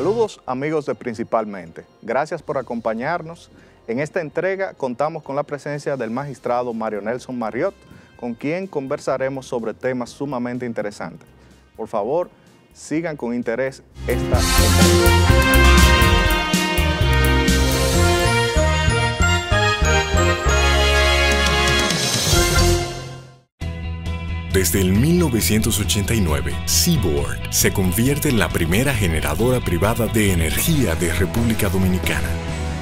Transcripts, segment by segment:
Saludos amigos de Principalmente. Gracias por acompañarnos. En esta entrega contamos con la presencia del magistrado Mario Nelson Marriott, con quien conversaremos sobre temas sumamente interesantes. Por favor, sigan con interés esta entrega. Desde el 1989, Seaboard se convierte en la primera generadora privada de energía de República Dominicana.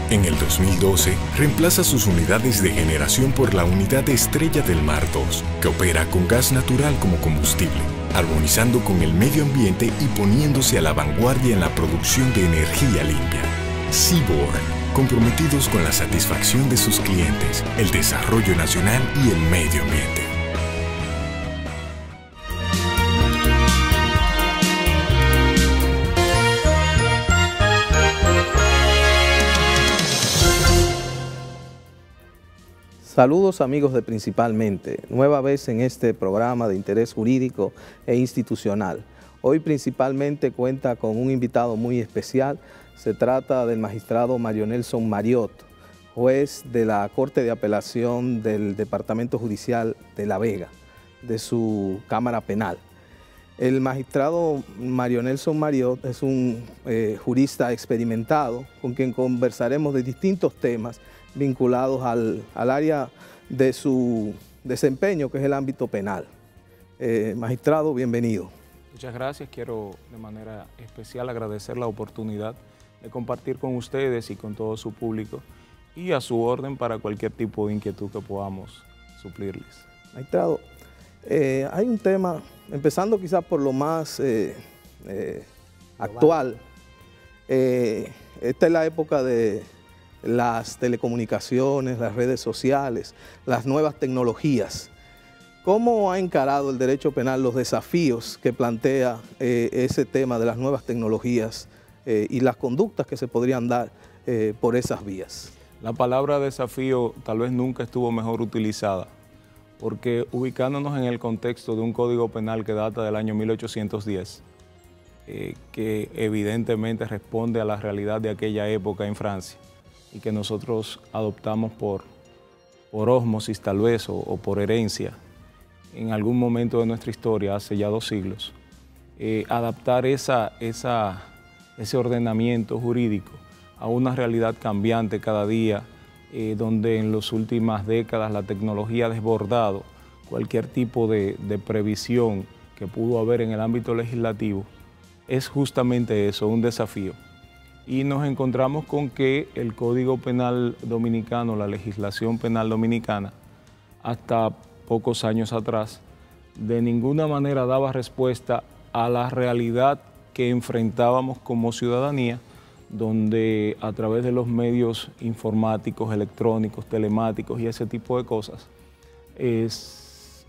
En el 2012, reemplaza sus unidades de generación por la unidad Estrella del Mar 2, que opera con gas natural como combustible, armonizando con el medio ambiente y poniéndose a la vanguardia en la producción de energía limpia. Seaboard, comprometidos con la satisfacción de sus clientes, el desarrollo nacional y el medio ambiente. Saludos amigos de Principalmente, nueva vez en este programa de interés jurídico e institucional. Hoy Principalmente cuenta con un invitado muy especial. Se trata del magistrado Mario Nelson Marriott, juez de la Corte de Apelación del Departamento Judicial de La Vega, de su Cámara Penal. El magistrado Mario Nelson Marriott es un jurista experimentado con quien conversaremos de distintos temas vinculados al área de su desempeño, que es el ámbito penal. Magistrado, bienvenido. Muchas gracias. Quiero de manera especial agradecer la oportunidad de compartir con ustedes y con todo su público y a su orden para cualquier tipo de inquietud que podamos suplirles. Magistrado, hay un tema, empezando quizás por lo más actual. Esta es la época de las telecomunicaciones, las redes sociales, las nuevas tecnologías. ¿Cómo ha encarado el derecho penal los desafíos que plantea ese tema de las nuevas tecnologías y las conductas que se podrían dar por esas vías? La palabra desafío tal vez nunca estuvo mejor utilizada, porque ubicándonos en el contexto de un código penal que data del año 1810, que evidentemente responde a la realidad de aquella época en Francia, y que nosotros adoptamos por ósmosis tal vez o por herencia en algún momento de nuestra historia, hace ya 2 siglos, adaptar ese ordenamiento jurídico a una realidad cambiante cada día, donde en las últimas décadas la tecnología ha desbordado cualquier tipo de previsión que pudo haber en el ámbito legislativo, es justamente eso, un desafío. Y nos encontramos con que el Código Penal Dominicano, la legislación penal dominicana, hasta pocos años atrás, de ninguna manera daba respuesta a la realidad que enfrentábamos como ciudadanía, donde a través de los medios informáticos, electrónicos, telemáticos y ese tipo de cosas,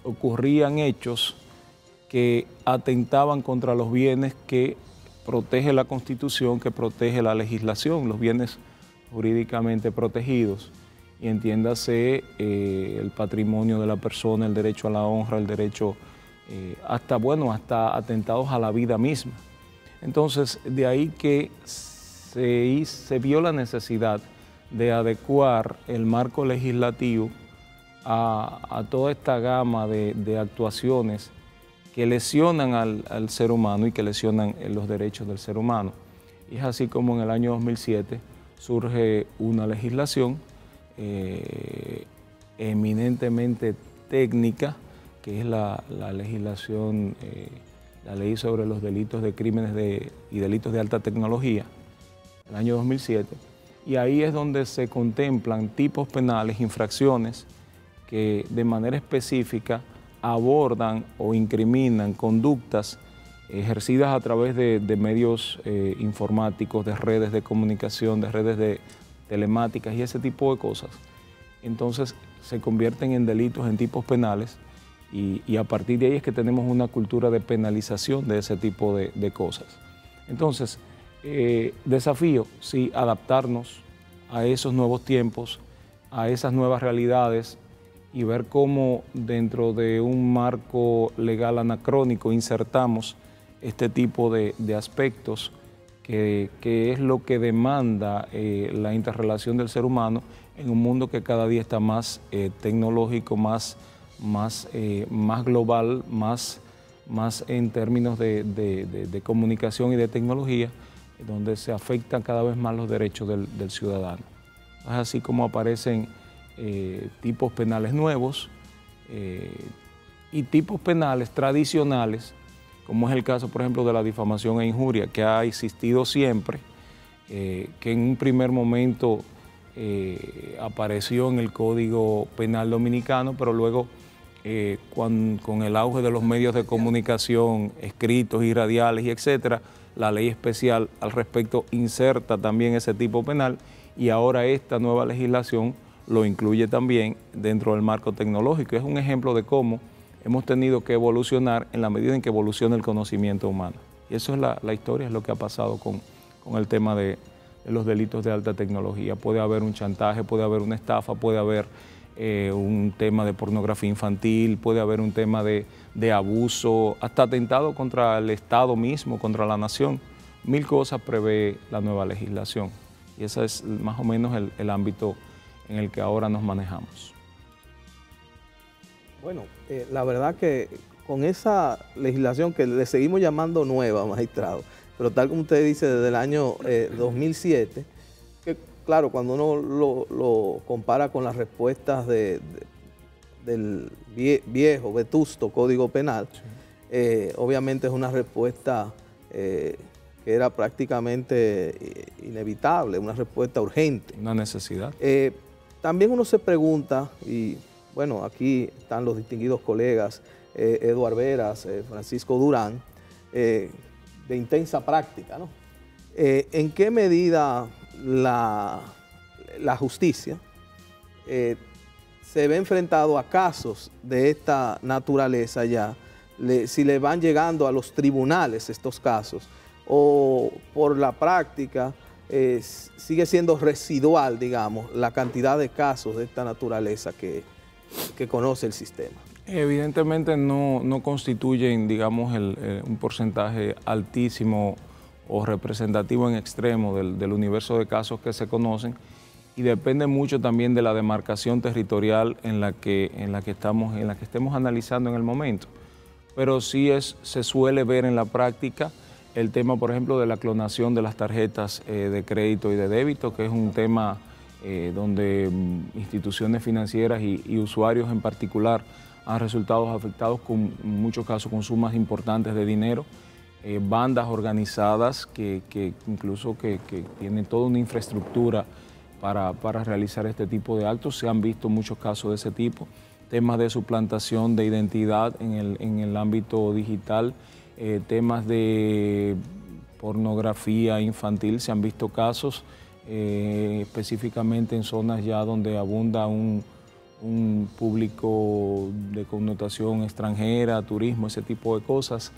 ocurrían hechos que atentaban contra los bienes que protege la Constitución, que protege la legislación, los bienes jurídicamente protegidos, y entiéndase el patrimonio de la persona, el derecho a la honra, el derecho hasta atentados a la vida misma. Entonces, de ahí que se vio la necesidad de adecuar el marco legislativo a toda esta gama de actuaciones que lesionan al ser humano y que lesionan los derechos del ser humano. Y es así como en el año 2007 surge una legislación eminentemente técnica, que es la legislación, la ley sobre los delitos de crímenes y delitos de alta tecnología, el año 2007, y ahí es donde se contemplan tipos penales, infracciones que de manera específica abordan o incriminan conductas ejercidas a través de medios informáticos, de redes de comunicación, de redes telemáticas y ese tipo de cosas. Entonces se convierten en delitos, en tipos penales, y a partir de ahí es que tenemos una cultura de penalización de ese tipo de cosas. Entonces, desafío, sí, adaptarnos a esos nuevos tiempos, a esas nuevas realidades, y ver cómo dentro de un marco legal anacrónico insertamos este tipo de aspectos que es lo que demanda la interrelación del ser humano en un mundo que cada día está más tecnológico, más global, más en términos de comunicación y de tecnología, donde se afectan cada vez más los derechos del ciudadano. Es así como aparecen tipos penales nuevos y tipos penales tradicionales, como es el caso, por ejemplo, de la difamación e injuria, que ha existido siempre, que en un primer momento apareció en el Código Penal Dominicano, pero luego con el auge de los medios de comunicación escritos y radiales y etcétera, la ley especial al respecto inserta también ese tipo penal y ahora esta nueva legislación lo incluye también dentro del marco tecnológico. Es un ejemplo de cómo hemos tenido que evolucionar en la medida en que evoluciona el conocimiento humano. Y eso es la historia, es lo que ha pasado con el tema de los delitos de alta tecnología. Puede haber un chantaje, puede haber una estafa, puede haber un tema de pornografía infantil, puede haber un tema de abuso, hasta atentado contra el Estado mismo, contra la nación. Mil cosas prevé la nueva legislación y ese es más o menos el ámbito en el que ahora nos manejamos. Bueno, la verdad que con esa legislación que le seguimos llamando nueva, magistrado, pero tal como usted dice, desde el año 2007, que claro, cuando uno lo compara con las respuestas del viejo, vetusto Código Penal, sí. Obviamente es una respuesta que era prácticamente inevitable, una respuesta urgente. Una necesidad. También uno se pregunta, y bueno, aquí están los distinguidos colegas, Eduardo Veras, Francisco Durán, de intensa práctica, ¿no? ¿En qué medida la justicia se ve enfrentado a casos de esta naturaleza ya, si le van llegando a los tribunales estos casos, o por la práctica sigue siendo residual, digamos, la cantidad de casos de esta naturaleza que conoce el sistema? Evidentemente no constituyen, digamos, un porcentaje altísimo o representativo en extremo del universo de casos que se conocen y depende mucho también de la demarcación territorial en la que estemos analizando en el momento. Pero sí se suele ver en la práctica el tema, por ejemplo, de la clonación de las tarjetas de crédito y de débito, que es un tema donde instituciones financieras y usuarios en particular han resultado afectados en muchos casos con sumas importantes de dinero, bandas organizadas que incluso que tienen toda una infraestructura para realizar este tipo de actos. Se han visto muchos casos de ese tipo, temas de suplantación de identidad en el ámbito digital, temas de pornografía infantil, se han visto casos específicamente en zonas ya donde abunda un público de connotación extranjera, turismo, ese tipo de cosas.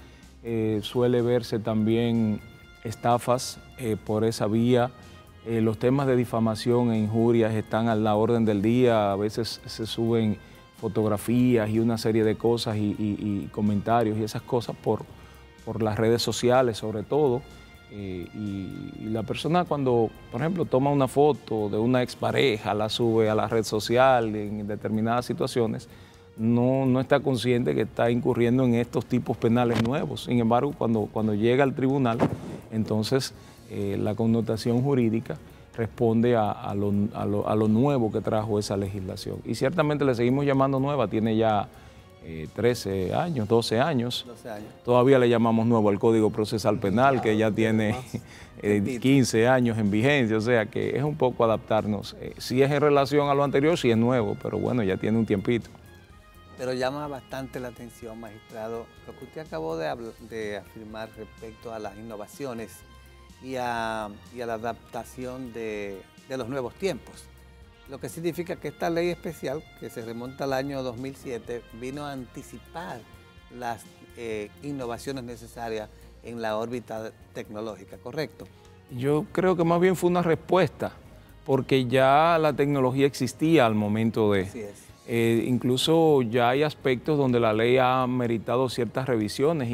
Suele verse también estafas por esa vía. Los temas de difamación e injurias están a la orden del día, a veces se suben fotografías y una serie de cosas y comentarios y esas cosas por las redes sociales sobre todo. Y la persona cuando, por ejemplo, toma una foto de una expareja, la sube a la red social en determinadas situaciones, no está consciente que está incurriendo en estos tipos penales nuevos. Sin embargo, cuando llega al tribunal, entonces la connotación jurídica responde a lo nuevo que trajo esa legislación. Y ciertamente le seguimos llamando nueva, tiene ya 13 años, 12 años. 12 años. Todavía le llamamos nuevo al Código Procesal Penal, que ya tiene 15 años en vigencia, o sea que es un poco adaptarnos. Si es en relación a lo anterior, sí es nuevo, pero bueno, ya tiene un tiempito. Pero llama bastante la atención, magistrado, lo que usted acabó de afirmar respecto a las innovaciones y a la adaptación de los nuevos tiempos. Lo que significa que esta ley especial, que se remonta al año 2007, vino a anticipar las innovaciones necesarias en la órbita tecnológica, ¿correcto? Yo creo que más bien fue una respuesta, porque ya la tecnología existía al momento de... Así es. Incluso ya hay aspectos donde la ley ha meritado ciertas revisiones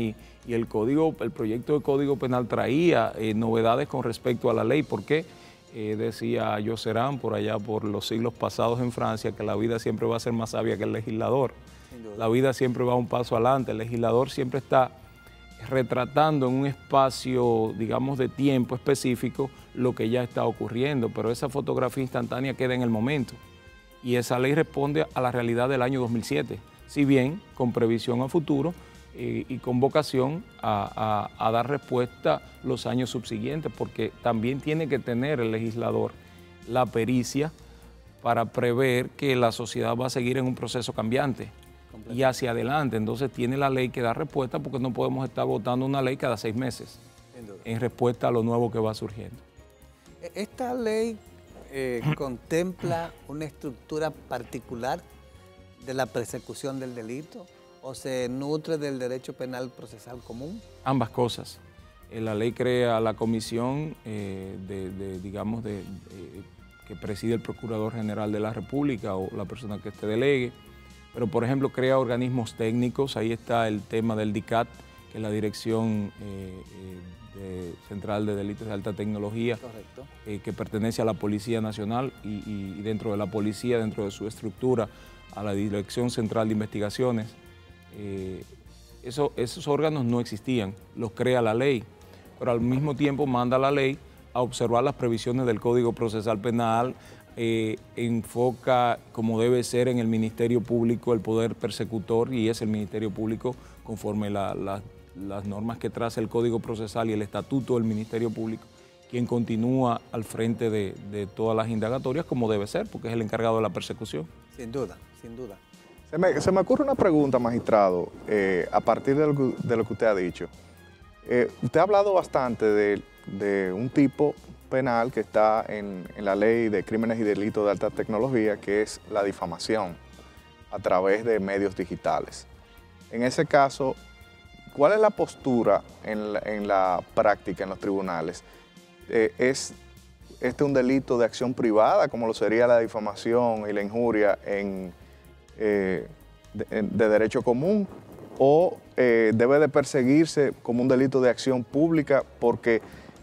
y y el proyecto de Código Penal traía novedades con respecto a la ley. ¿Por qué? Decía Josserand por allá por los siglos pasados en Francia que la vida siempre va a ser más sabia que el legislador. La vida siempre va un paso adelante, el legislador siempre está retratando en un espacio, digamos, de tiempo específico lo que ya está ocurriendo, pero esa fotografía instantánea queda en el momento y esa ley responde a la realidad del año 2007, si bien con previsión a futuro y con vocación a dar respuesta los años subsiguientes, porque también tiene que tener el legislador la pericia para prever que la sociedad va a seguir en un proceso cambiante y hacia adelante. Entonces tiene la ley que dar respuesta, porque no podemos estar votando una ley cada 6 meses en respuesta a lo nuevo que va surgiendo. ¿Esta ley contempla una estructura particular de la persecución del delito o se nutre del derecho penal procesal común? Ambas cosas. La ley crea la comisión que preside el Procurador General de la República o la persona que este delegue, pero por ejemplo crea organismos técnicos. Ahí está el tema del DICAT, que es la Dirección Central de Delitos de Alta Tecnología, que pertenece a la Policía Nacional y dentro de la Policía, dentro de su estructura, a la Dirección Central de Investigaciones. Esos órganos no existían, los crea la ley, pero al mismo tiempo manda la ley a observar las previsiones del Código Procesal Penal, enfoca como debe ser en el Ministerio Público el poder persecutor, y es el Ministerio Público, conforme las normas que traza el Código Procesal y el Estatuto del Ministerio Público, quien continúa al frente de todas las indagatorias como debe ser, porque es el encargado de la persecución. Sin duda, sin duda. Se me ocurre una pregunta, magistrado, a partir de lo que usted ha dicho. Usted ha hablado bastante de un tipo penal que está en la Ley de Crímenes y Delitos de Alta Tecnología, que es la difamación a través de medios digitales. En ese caso, ¿cuál es la postura en la práctica, en los tribunales? ¿Es un delito de acción privada, como lo sería la difamación y la injuria de derecho común, o debe de perseguirse como un delito de acción pública, porque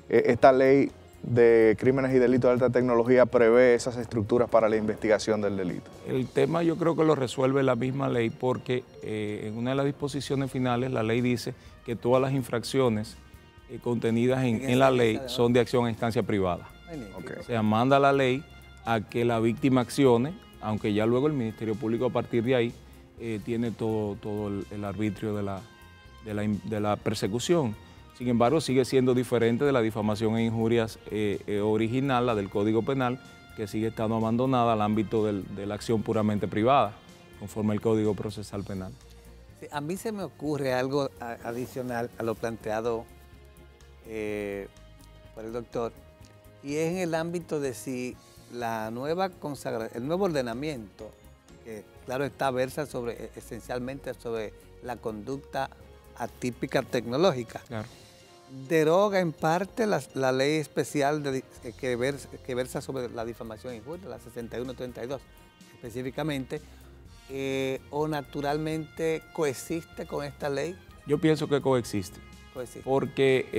esta ley de crímenes y delitos de alta tecnología prevé esas estructuras para la investigación del delito? El tema yo creo que lo resuelve la misma ley, porque en una de las disposiciones finales la ley dice que todas las infracciones contenidas en la ley son de acción a instancia privada. Okay. O sea, manda la ley a que la víctima accione, aunque ya luego el Ministerio Público a partir de ahí tiene todo el arbitrio de la persecución. Sin embargo, sigue siendo diferente de la difamación e injurias original, la del Código Penal, que sigue estando abandonada al ámbito de la acción puramente privada, conforme al Código Procesal Penal. Sí, a mí se me ocurre algo adicional a lo planteado por el doctor, y es en el ámbito de si la nueva consagración, el nuevo ordenamiento, que claro está, versa esencialmente sobre la conducta atípica tecnológica. Claro. Deroga en parte la ley especial que versa sobre la difamación e injuria, la 6132 específicamente, o naturalmente coexiste con esta ley. Yo pienso que coexiste. Porque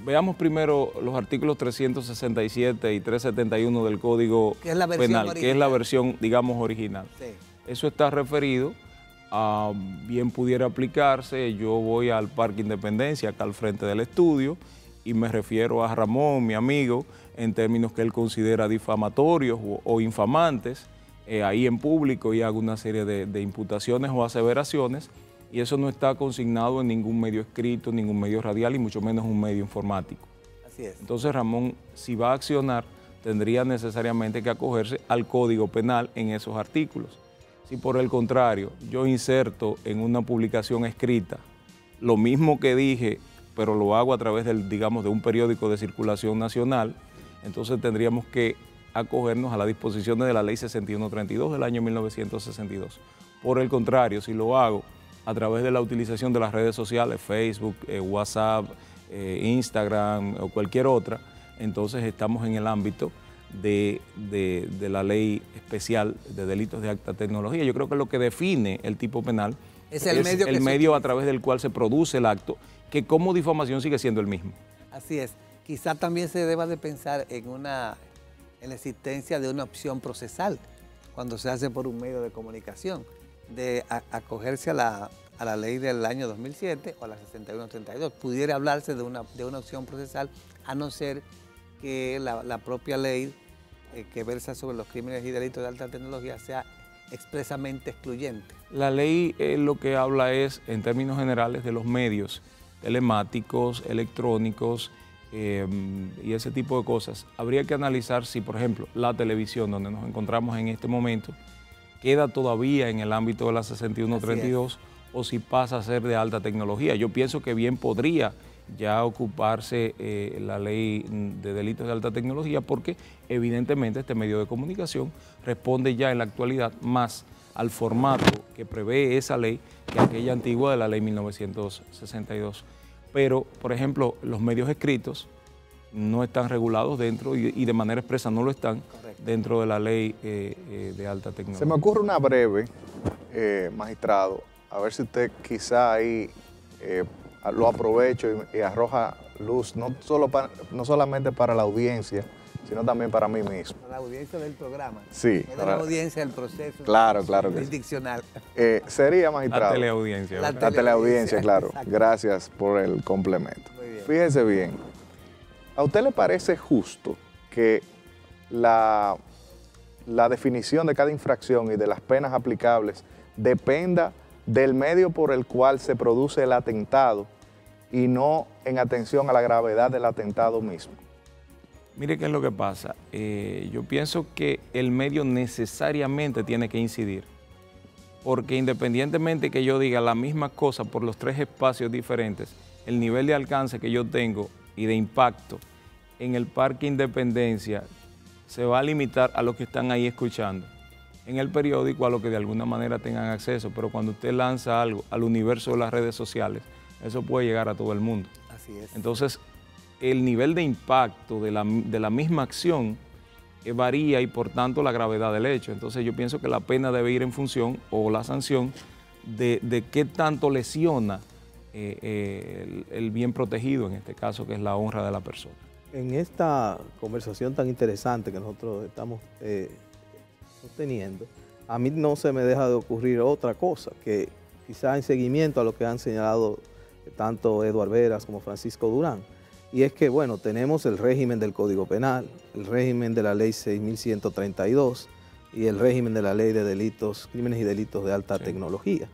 veamos primero los artículos 367 y 371 del Código Penal, que es la versión, digamos, original. Sí. Eso está referido a, bien pudiera aplicarse, yo voy al Parque Independencia, acá al frente del estudio, y me refiero a Ramón, mi amigo, en términos que él considera difamatorios o infamantes, ahí en público, y hago una serie de imputaciones o aseveraciones, y eso no está consignado en ningún medio escrito, ningún medio radial y mucho menos un medio informático. Así es. Entonces Ramón, si va a accionar, tendría necesariamente que acogerse al Código Penal en esos artículos. Si por el contrario yo inserto en una publicación escrita lo mismo que dije, pero lo hago a través digamos, de un periódico de circulación nacional, entonces tendríamos que acogernos a las disposiciones de la Ley 6132 del año 1962. Por el contrario, si lo hago a través de la utilización de las redes sociales, Facebook, WhatsApp, Instagram o cualquier otra, entonces estamos en el ámbito de la ley especial de delitos de alta tecnología. Yo creo que lo que define el tipo penal Es el medio a través del cual se produce el acto, que como difamación sigue siendo el mismo. Así es. Quizá también se deba de pensar en la existencia de una opción procesal cuando se hace por un medio de comunicación, de acogerse a la ley del año 2007 o a la 6132. Pudiera hablarse de una opción procesal, a no ser que la propia ley que versa sobre los crímenes y delitos de alta tecnología sea expresamente excluyente. La ley lo que habla es, en términos generales, de los medios telemáticos, electrónicos y ese tipo de cosas. Habría que analizar si, por ejemplo, la televisión, donde nos encontramos en este momento, queda todavía en el ámbito de la 6132 o si pasa a ser de alta tecnología. Yo pienso que bien podría ya ocuparse la ley de delitos de alta tecnología, porque evidentemente este medio de comunicación responde ya en la actualidad más al formato que prevé esa ley que aquella antigua de la ley 1962. Pero, por ejemplo, los medios escritos no están regulados dentro y de manera expresa no lo están. Correcto. Dentro de la ley de alta tecnología. Se me ocurre una breve, magistrado, a ver si usted quizá ahí lo aprovecho y arroja luz, no solamente para la audiencia, sino también para mí mismo. Para la audiencia del programa. Sí. Para la audiencia del proceso. Claro que jurisdiccional. Sería, magistrado. La teleaudiencia. La teleaudiencia, claro. Exacto. Gracias por el complemento. Muy bien. Fíjese bien, ¿a usted le parece justo que la definición de cada infracción y de las penas aplicables dependa del medio por el cual se produce el atentado y no en atención a la gravedad del atentado mismo? Mire qué es lo que pasa. Yo pienso que el medio necesariamente tiene que incidir, porque independientemente que yo diga la misma cosa por los tres espacios diferentes, el nivel de alcance que yo tengo y de impacto en el Parque Independencia se va a limitar a los que están ahí escuchando. En el periódico a los que de alguna manera tengan acceso, pero cuando usted lanza algo al universo de las redes sociales, eso puede llegar a todo el mundo. Así es. Entonces, el nivel de impacto de la misma acción varía y por tanto la gravedad del hecho. Entonces yo pienso que la pena debe ir en función, o la sanción, de qué tanto lesiona el bien protegido, en este caso, que es la honra de la persona. En esta conversación tan interesante que nosotros estamos sosteniendo, a mí no se me deja de ocurrir otra cosa, que quizá en seguimiento a lo que han señalado tanto Eduardo Veras como Francisco Durán, y es que, bueno, tenemos el régimen del Código Penal, el régimen de la Ley 6132 y el régimen de la Ley de Delitos, Crímenes y Delitos de Alta Tecnología.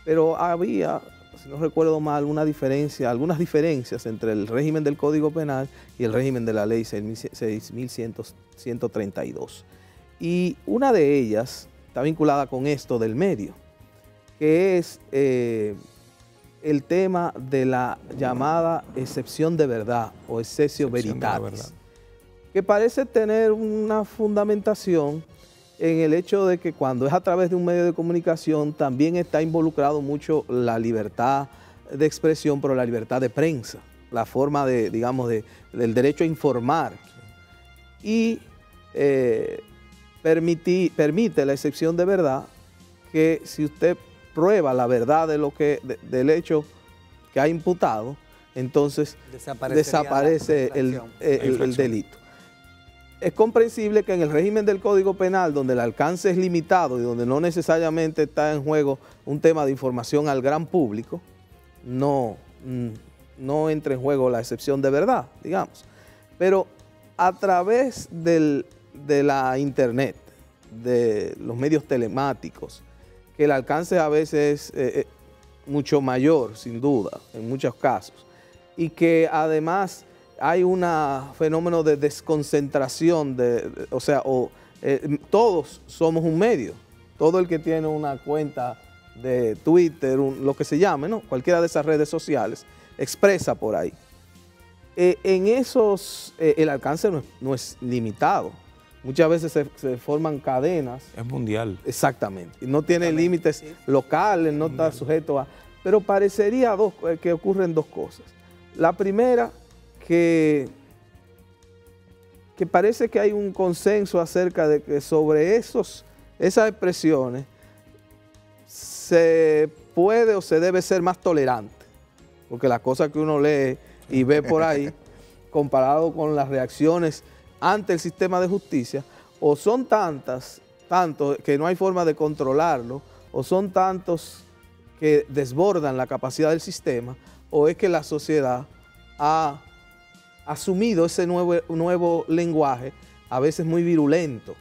Pero había, si no recuerdo mal, algunas diferencias entre el régimen del Código Penal y el régimen de la Ley 6132. Y una de ellas está vinculada con esto del medio, que es el tema de la llamada excepción de verdad o excessio veritatis, que parece tener una fundamentación en el hecho de que cuando es a través de un medio de comunicación también está involucrado mucho la libertad de expresión, pero la libertad de prensa, la forma de, digamos, del derecho a informar. Y permite la excepción de verdad, que si usted prueba la verdad de del hecho que ha imputado, entonces desaparece el delito. Es comprensible que en el régimen del Código Penal, donde el alcance es limitado y donde no necesariamente está en juego un tema de información al gran público, no entre en juego la excepción de verdad, digamos. Pero a través de la internet, de los medios telemáticos, que el alcance a veces es mucho mayor, sin duda, en muchos casos, y que además hay un fenómeno de desconcentración, todos somos un medio, todo el que tiene una cuenta de Twitter, lo que se llame, ¿no? Cualquiera de esas redes sociales, expresa por ahí. En esos, el alcance no es limitado. Muchas veces se forman cadenas. Es mundial. Exactamente. Y no tiene límites locales, no está sujeto a... Pero parecería que ocurren dos cosas. La primera, que parece que hay un consenso acerca de que sobre esas expresiones se puede o se debe ser más tolerante, porque las cosas que uno lee y ve por ahí, comparado con las reacciones ante el sistema de justicia, o son tantos que no hay forma de controlarlo, o son tantos que desbordan la capacidad del sistema, o es que la sociedad ha asumido ese nuevo lenguaje, a veces muy virulento,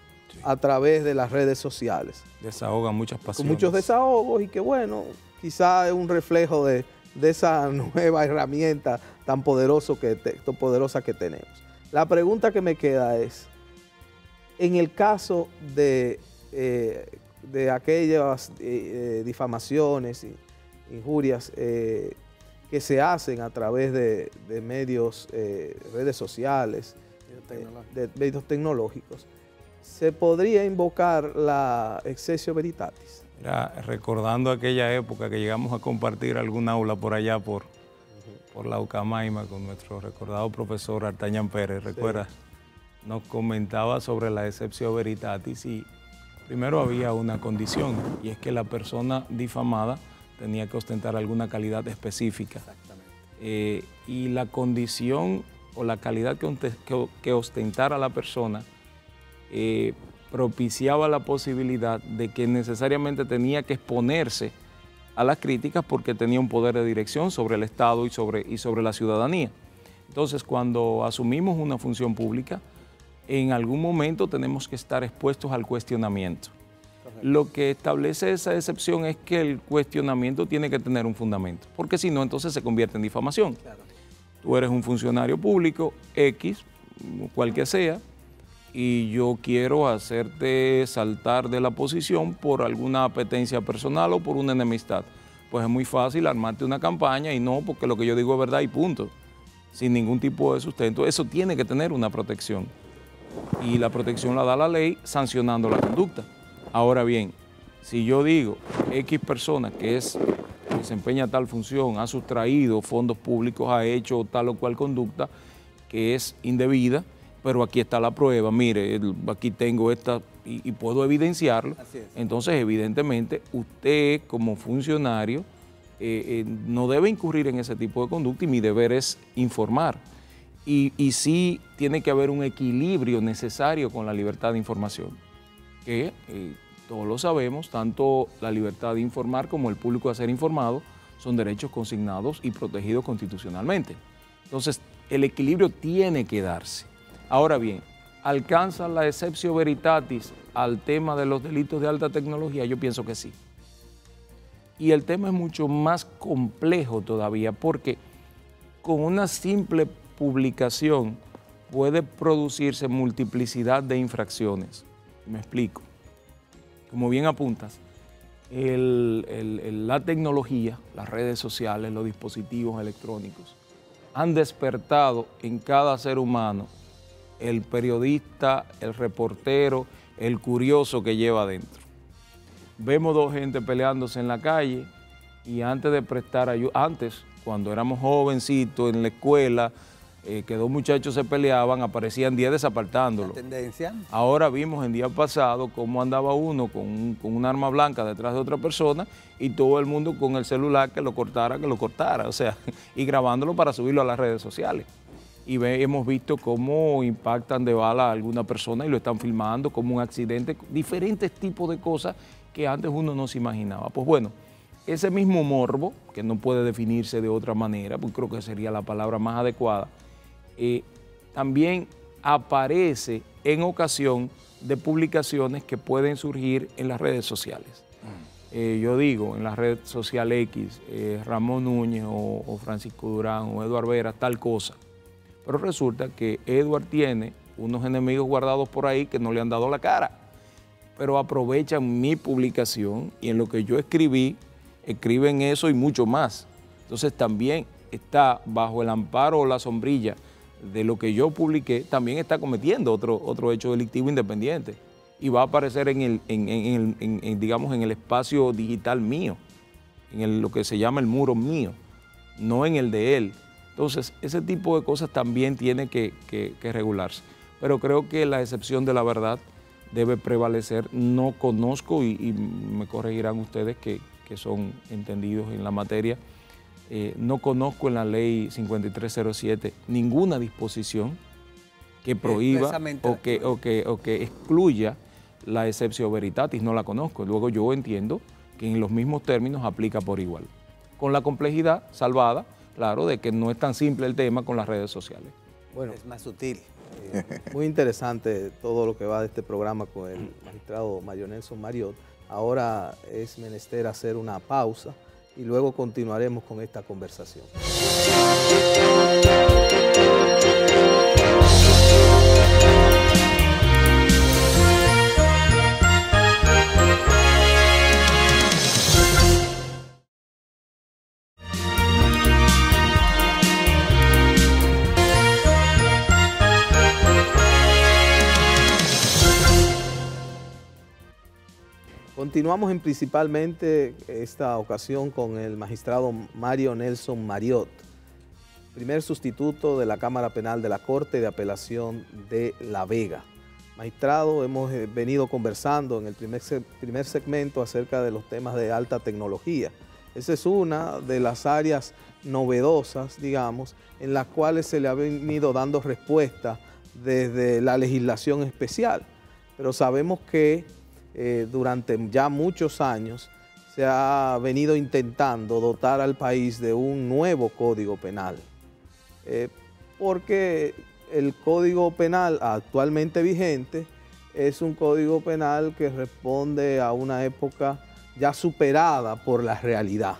a través de las redes sociales. Desahogan muchas pasiones. Con muchos desahogos y que bueno, quizá es un reflejo de esa nueva herramienta tan poderosa que tenemos. La pregunta que me queda es, en el caso de aquellas difamaciones e injurias que se hacen a través de medios, redes sociales, de medios tecnológicos, ¿se podría invocar la excessio veritatis? Mira, recordando aquella época que llegamos a compartir alguna aula por allá, por la Ucamaima, con nuestro recordado profesor Artañán Pérez, ¿recuerdas? Sí. Nos comentaba sobre la excessio veritatis y primero había una condición, y es que la persona difamada tenía que ostentar alguna calidad específica. Exactamente. Y la condición o la calidad que ostentara la persona propiciaba la posibilidad de que necesariamente tenía que exponerse a las críticas porque tenía un poder de dirección sobre el Estado y sobre la ciudadanía. Entonces, cuando asumimos una función pública, en algún momento tenemos que estar expuestos al cuestionamiento. Correcto. Lo que establece esa excepción es que el cuestionamiento tiene que tener un fundamento, porque si no, entonces se convierte en difamación. Claro. Tú eres un funcionario público, X, cual que sea, y yo quiero hacerte saltar de la posición por alguna apetencia personal o por una enemistad. Pues es muy fácil armarte una campaña y no, porque lo que yo digo es verdad y punto, sin ningún tipo de sustento. Eso tiene que tener una protección y la protección la da la ley sancionando la conducta. Ahora bien, si yo digo X persona que desempeña tal función, ha sustraído fondos públicos, ha hecho tal o cual conducta que es indebida, pero aquí está la prueba, mire, aquí tengo esta y puedo evidenciarlo. Entonces, evidentemente, usted como funcionario no debe incurrir en ese tipo de conducta y mi deber es informar. Y sí tiene que haber un equilibrio necesario con la libertad de información, que todos lo sabemos, tanto la libertad de informar como el público de ser informado son derechos consignados y protegidos constitucionalmente. Entonces, el equilibrio tiene que darse. Ahora bien, ¿alcanza la excessio veritatis al tema de los delitos de alta tecnología? Yo pienso que sí. Y el tema es mucho más complejo todavía porque con una simple publicación puede producirse multiplicidad de infracciones. Me explico. Como bien apuntas, la tecnología, las redes sociales, los dispositivos electrónicos han despertado en cada ser humano el periodista, el reportero, el curioso que lleva adentro. Vemos dos gente peleándose en la calle y antes de prestar ayuda, antes, cuando éramos jovencitos en la escuela, que dos muchachos se peleaban, aparecían 10 desapartándolo. La tendencia. Ahora vimos en día pasado cómo andaba uno con un arma blanca detrás de otra persona y todo el mundo con el celular que lo cortara, o sea, y grabándolo para subirlo a las redes sociales. Y hemos visto cómo impactan de bala a alguna persona y lo están filmando como un accidente, diferentes tipos de cosas que antes uno no se imaginaba. Pues bueno, ese mismo morbo, que no puede definirse de otra manera, pues creo que sería la palabra más adecuada, también aparece en ocasión de publicaciones que pueden surgir en las redes sociales. Yo digo, en la red social X, Ramón Núñez o Francisco Durán o Eduardo Vera, tal cosa. Pero resulta que Edward tiene unos enemigos guardados por ahí que no le han dado la cara, pero aprovechan mi publicación y en lo que yo escribí, escriben eso y mucho más. Entonces también está bajo el amparo o la sombrilla de lo que yo publiqué, también está cometiendo otro hecho delictivo independiente y va a aparecer digamos, en el espacio digital mío, en lo que se llama el muro mío, no en el de él. Entonces, ese tipo de cosas también tiene que regularse. Pero creo que la excepción de la verdad debe prevalecer. No conozco, y me corregirán ustedes, que que son entendidos en la materia. No conozco en la ley 5307 ninguna disposición que prohíba o que excluya la exceptio veritatis, no la conozco. Luego yo entiendo que en los mismos términos aplica por igual, con la complejidad salvada, claro, de que no es tan simple el tema con las redes sociales. Bueno, es más sutil. Muy interesante todo lo que va de este programa con el magistrado Mario Nelson Mariot. Ahora es menester hacer una pausa y luego continuaremos con esta conversación. Continuamos principalmente esta ocasión con el magistrado Mario Nelson Mariot, primer sustituto de la Cámara Penal de la Corte de Apelación de La Vega. Magistrado, hemos venido conversando en el primer segmento acerca de los temas de alta tecnología. Esa es una de las áreas novedosas, digamos, en las cuales se le ha venido dando respuesta desde la legislación especial. Pero sabemos que durante ya muchos años se ha venido intentando dotar al país de un nuevo Código Penal, porque el Código Penal actualmente vigente es un Código Penal que responde a una época ya superada por la realidad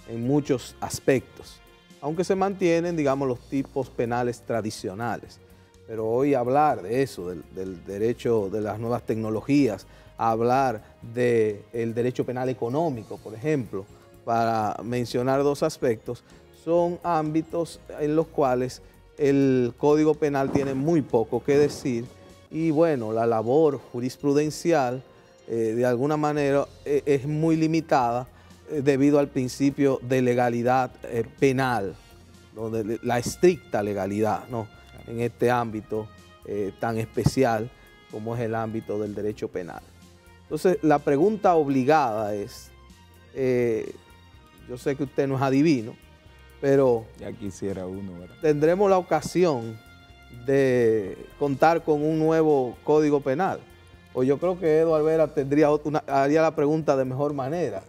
en muchos aspectos, aunque se mantienen, digamos, los tipos penales tradicionales. Pero hoy hablar de eso, del derecho de las nuevas tecnologías, hablar del derecho penal económico, por ejemplo, para mencionar dos aspectos, son ámbitos en los cuales el Código Penal tiene muy poco que decir y bueno, la labor jurisprudencial de alguna manera es muy limitada debido al principio de legalidad penal, donde la estricta legalidad, ¿no?, en este ámbito tan especial como es el ámbito del derecho penal. Entonces, la pregunta obligada es, yo sé que usted no es adivino, pero ya quisiera uno, ¿verdad? ¿Tendremos la ocasión de contar con un nuevo Código Penal? O yo creo que Eduardo Vera haría la pregunta de mejor manera,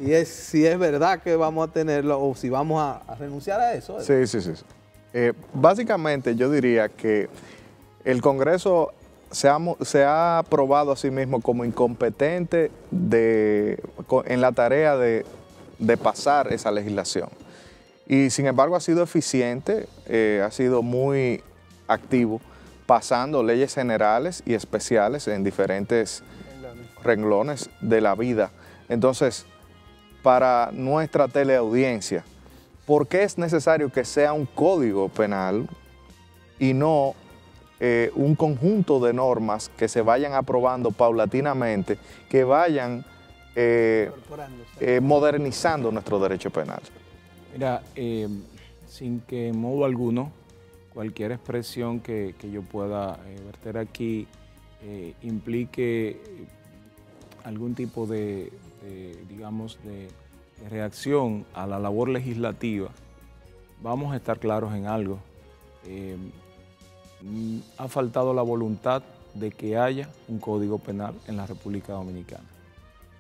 y es si es verdad que vamos a tenerlo o si vamos a renunciar a eso. Sí. Básicamente yo diría que el Congreso se ha aprobado a sí mismo como incompetente en la tarea de pasar esa legislación. Y sin embargo ha sido eficiente, ha sido muy activo, pasando leyes generales y especiales en diferentes renglones de la vida. Entonces, para nuestra teleaudiencia, ¿por qué es necesario que sea un código penal y no un conjunto de normas que se vayan aprobando paulatinamente, que vayan modernizando nuestro derecho penal? Mira, sin que en modo alguno cualquier expresión que yo pueda verter aquí implique algún tipo de reacción a la labor legislativa, vamos a estar claros en algo. Ha faltado la voluntad de que haya un código penal en la República Dominicana,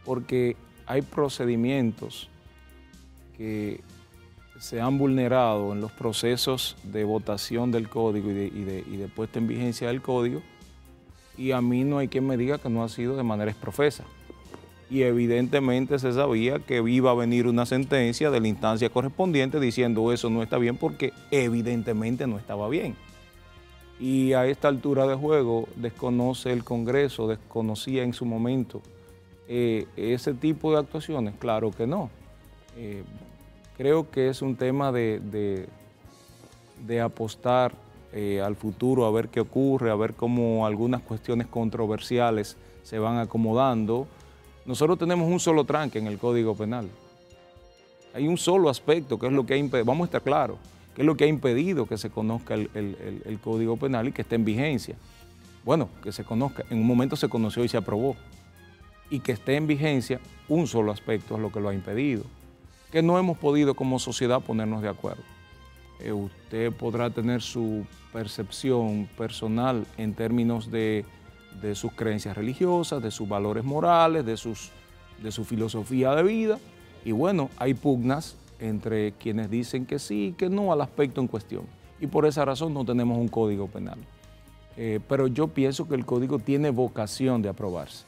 porque hay procedimientos que se han vulnerado en los procesos de votación del código y de puesta en vigencia del código, y a mí no hay quien me diga que no ha sido de manera exprofesa. Y evidentemente se sabía que iba a venir una sentencia de la instancia correspondiente diciendo eso no está bien, porque evidentemente no estaba bien. Y a esta altura de juego desconoce el Congreso, desconocía en su momento ese tipo de actuaciones. Claro que no. Creo que es un tema de apostar al futuro, a ver qué ocurre, a ver cómo algunas cuestiones controversiales se van acomodando. Nosotros tenemos un solo tranque en el Código Penal. Hay un solo aspecto, que es lo que ha impedido, vamos a estar claros, que es lo que ha impedido que se conozca el Código Penal y que esté en vigencia. Bueno, que se conozca, en un momento se conoció y se aprobó. y que esté en vigencia, un solo aspecto es lo que lo ha impedido, que no hemos podido como sociedad ponernos de acuerdo. Usted podrá tener su percepción personal en términos de sus creencias religiosas, de sus valores morales, de su filosofía de vida, y bueno, hay pugnas entre quienes dicen que sí y que no al aspecto en cuestión, y por esa razón no tenemos un código penal. Pero yo pienso que el código tiene vocación de aprobarse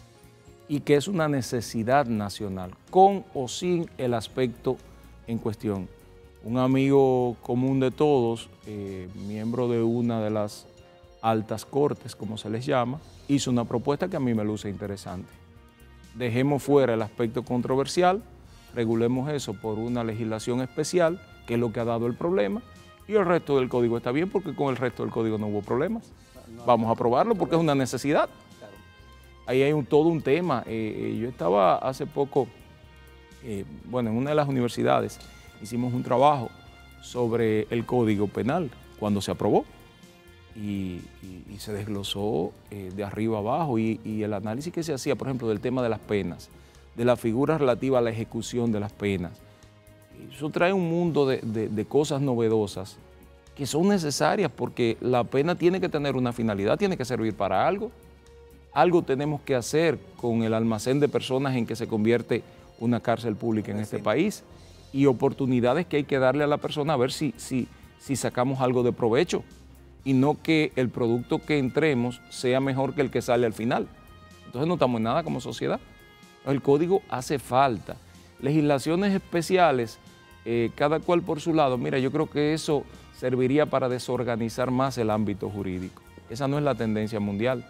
y que es una necesidad nacional, con o sin el aspecto en cuestión. Un amigo común de todos, miembro de una de las altas cortes, como se les llama, hizo una propuesta que a mí me luce interesante. Dejemos fuera el aspecto controversial, regulemos eso por una legislación especial, que es lo que ha dado el problema, y el resto del código está bien porque con el resto del código no hubo problemas. Vamos a aprobarlo porque es una necesidad. Ahí hay todo un tema. Yo estaba hace poco, en una de las universidades, hicimos un trabajo sobre el Código Penal cuando se aprobó y se desglosó de arriba abajo y el análisis que se hacía, por ejemplo, del tema de las penas, de la figura relativa a la ejecución de las penas. Eso trae un mundo de cosas novedosas que son necesarias porque la pena tiene que tener una finalidad, tiene que servir para algo. Algo tenemos que hacer con el almacén de personas en que se convierte una cárcel pública en este país y oportunidades que hay que darle a la persona a ver si sacamos algo de provecho y no que el producto que entremos sea mejor que el que sale al final. Entonces no estamos en nada como sociedad. El código hace falta. Legislaciones especiales, cada cual por su lado. Mira, yo creo que eso serviría para desorganizar más el ámbito jurídico. Esa no es la tendencia mundial.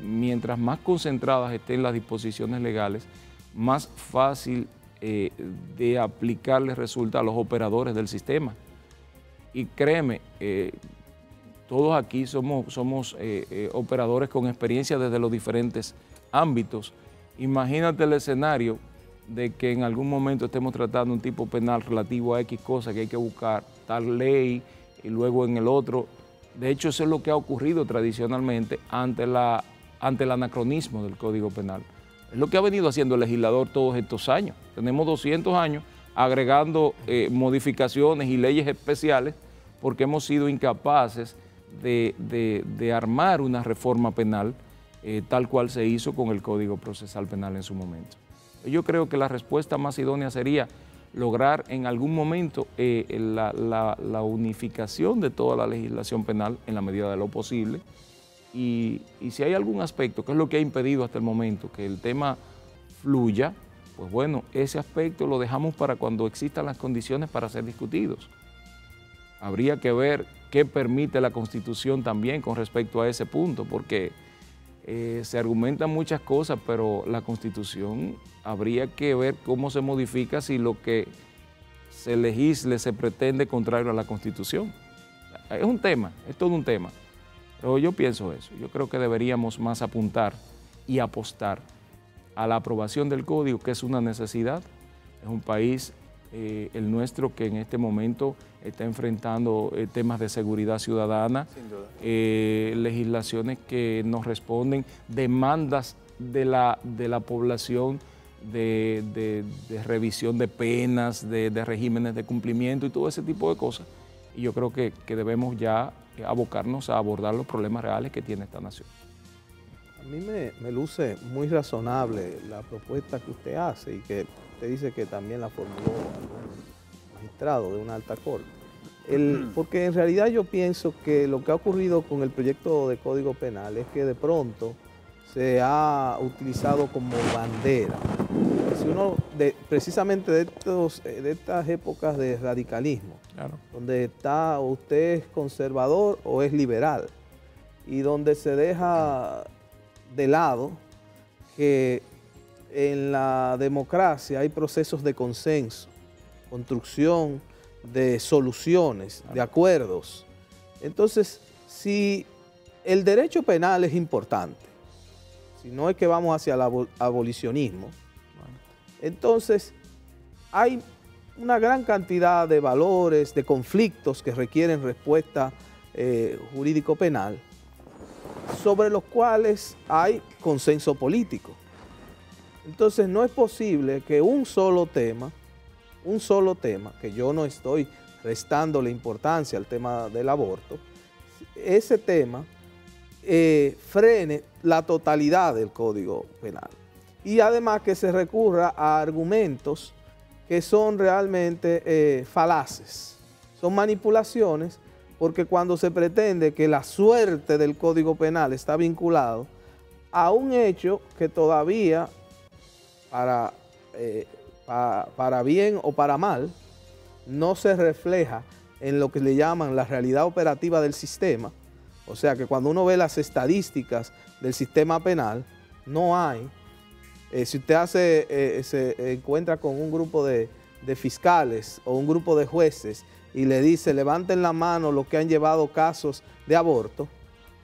Mientras más concentradas estén las disposiciones legales, más fácil de aplicarles resulta a los operadores del sistema. Y créeme, todos aquí somos operadores con experiencia desde los diferentes ámbitos. Imagínate el escenario de que en algún momento estemos tratando un tipo penal relativo a X cosa que hay que buscar tal ley y luego en el otro. De hecho, eso es lo que ha ocurrido tradicionalmente ante el anacronismo del Código Penal. Es lo que ha venido haciendo el legislador todos estos años. Tenemos 200 años agregando modificaciones y leyes especiales porque hemos sido incapaces de armar una reforma penal tal cual se hizo con el Código Procesal Penal en su momento. Yo creo que la respuesta más idónea sería lograr en algún momento la unificación de toda la legislación penal en la medida de lo posible y si hay algún aspecto que es lo que ha impedido hasta el momento que el tema fluya, pues bueno, ese aspecto lo dejamos para cuando existan las condiciones para ser discutidos. Habría que ver qué permite la Constitución también con respecto a ese punto, porque se argumentan muchas cosas, pero la Constitución habría que ver cómo se modifica si lo que se legisle se pretende contrario a la Constitución. Es un tema, es todo un tema. Pero yo pienso eso, yo creo que deberíamos más apuntar y apostar a la aprobación del Código, que es una necesidad. Es un país, el nuestro, que en este momento está enfrentando temas de seguridad ciudadana, legislaciones que nos responden, demandas de la población de revisión de penas, de regímenes de cumplimiento y todo ese tipo de cosas. Y yo creo que debemos ya abocarnos a abordar los problemas reales que tiene esta nación. A mí me luce muy razonable la propuesta que usted hace y que usted dice que también la formuló algún magistrado de una alta corte. Porque en realidad yo pienso que lo que ha ocurrido con el proyecto de Código Penal es que de pronto se ha utilizado como bandera. Si uno, precisamente de estas épocas de radicalismo, claro, donde está o usted es conservador o es liberal, y donde se deja de lado que en la democracia hay procesos de consenso, construcción de soluciones, de acuerdos. Entonces, si el derecho penal es importante, si no es que vamos hacia el abolicionismo, entonces hay una gran cantidad de valores, de conflictos que requieren respuesta jurídico-penal sobre los cuales hay consenso político. Entonces no es posible que un solo tema, que yo no estoy restándole importancia al tema del aborto, ese tema frene la totalidad del Código Penal. Y además que se recurra a argumentos que son realmente falaces, son manipulaciones, porque cuando se pretende que la suerte del Código Penal está vinculado a un hecho que todavía, para bien o para mal, no se refleja en lo que le llaman la realidad operativa del sistema. O sea que cuando uno ve las estadísticas del sistema penal, no hay. Si usted se encuentra con un grupo de fiscales o un grupo de jueces y le dice, levanten la mano los que han llevado casos de aborto,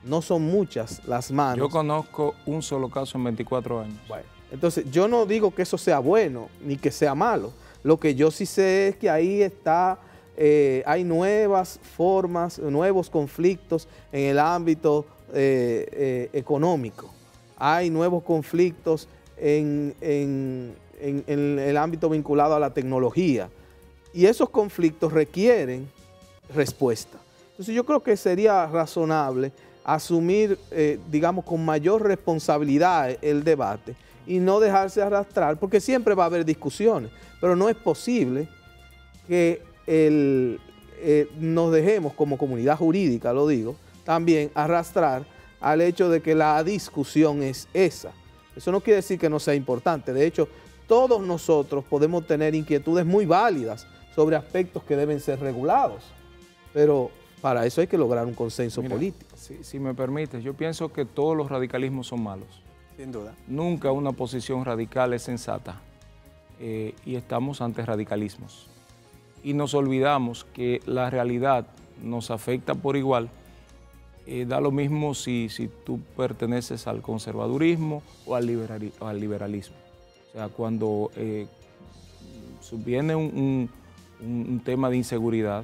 no son muchas las manos. Yo conozco un solo caso en 24 años. Bueno, entonces yo no digo que eso sea bueno ni que sea malo. Lo que yo sí sé es que ahí está, hay nuevas formas, nuevos conflictos en el ámbito económico. Hay nuevos conflictos en el ámbito vinculado a la tecnología. Y esos conflictos requieren respuesta. Entonces yo creo que sería razonable asumir, digamos, con mayor responsabilidad el debate y no dejarse arrastrar, porque siempre va a haber discusiones, pero no es posible que nos dejemos como comunidad jurídica, lo digo, también arrastrar al hecho de que la discusión es esa. Eso no quiere decir que no sea importante. De hecho, todos nosotros podemos tener inquietudes muy válidas sobre aspectos que deben ser regulados, pero para eso hay que lograr un consenso político. Si me permites, yo pienso que todos los radicalismos son malos. Sin duda. Nunca una posición radical es sensata y estamos ante radicalismos. Y nos olvidamos que la realidad nos afecta por igual. Da lo mismo si tú perteneces al conservadurismo o al liberalismo. O sea, cuando viene un tema de inseguridad,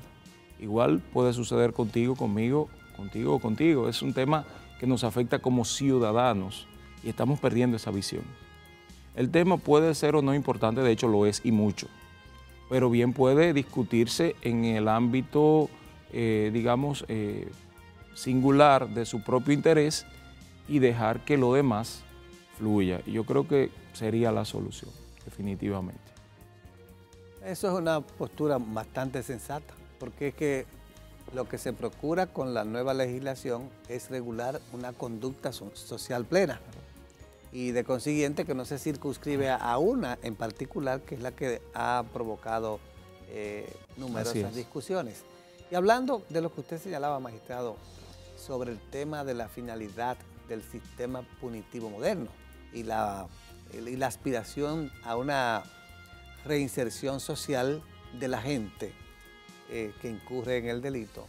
igual puede suceder contigo, conmigo, contigo o contigo. Es un tema que nos afecta como ciudadanos y estamos perdiendo esa visión. El tema puede ser o no importante, de hecho lo es y mucho, pero bien puede discutirse en el ámbito, digamos, singular de su propio interés y dejar que lo demás fluya. Y yo creo que sería la solución, definitivamente. Eso es una postura bastante sensata, porque es que lo que se procura con la nueva legislación es regular una conducta social plena y de consiguiente que no se circunscribe a una en particular, que es la que ha provocado numerosas discusiones. Y hablando de lo que usted señalaba, magistrado, sobre el tema de la finalidad del sistema punitivo moderno y la aspiración a una reinserción social de la gente que incurre en el delito,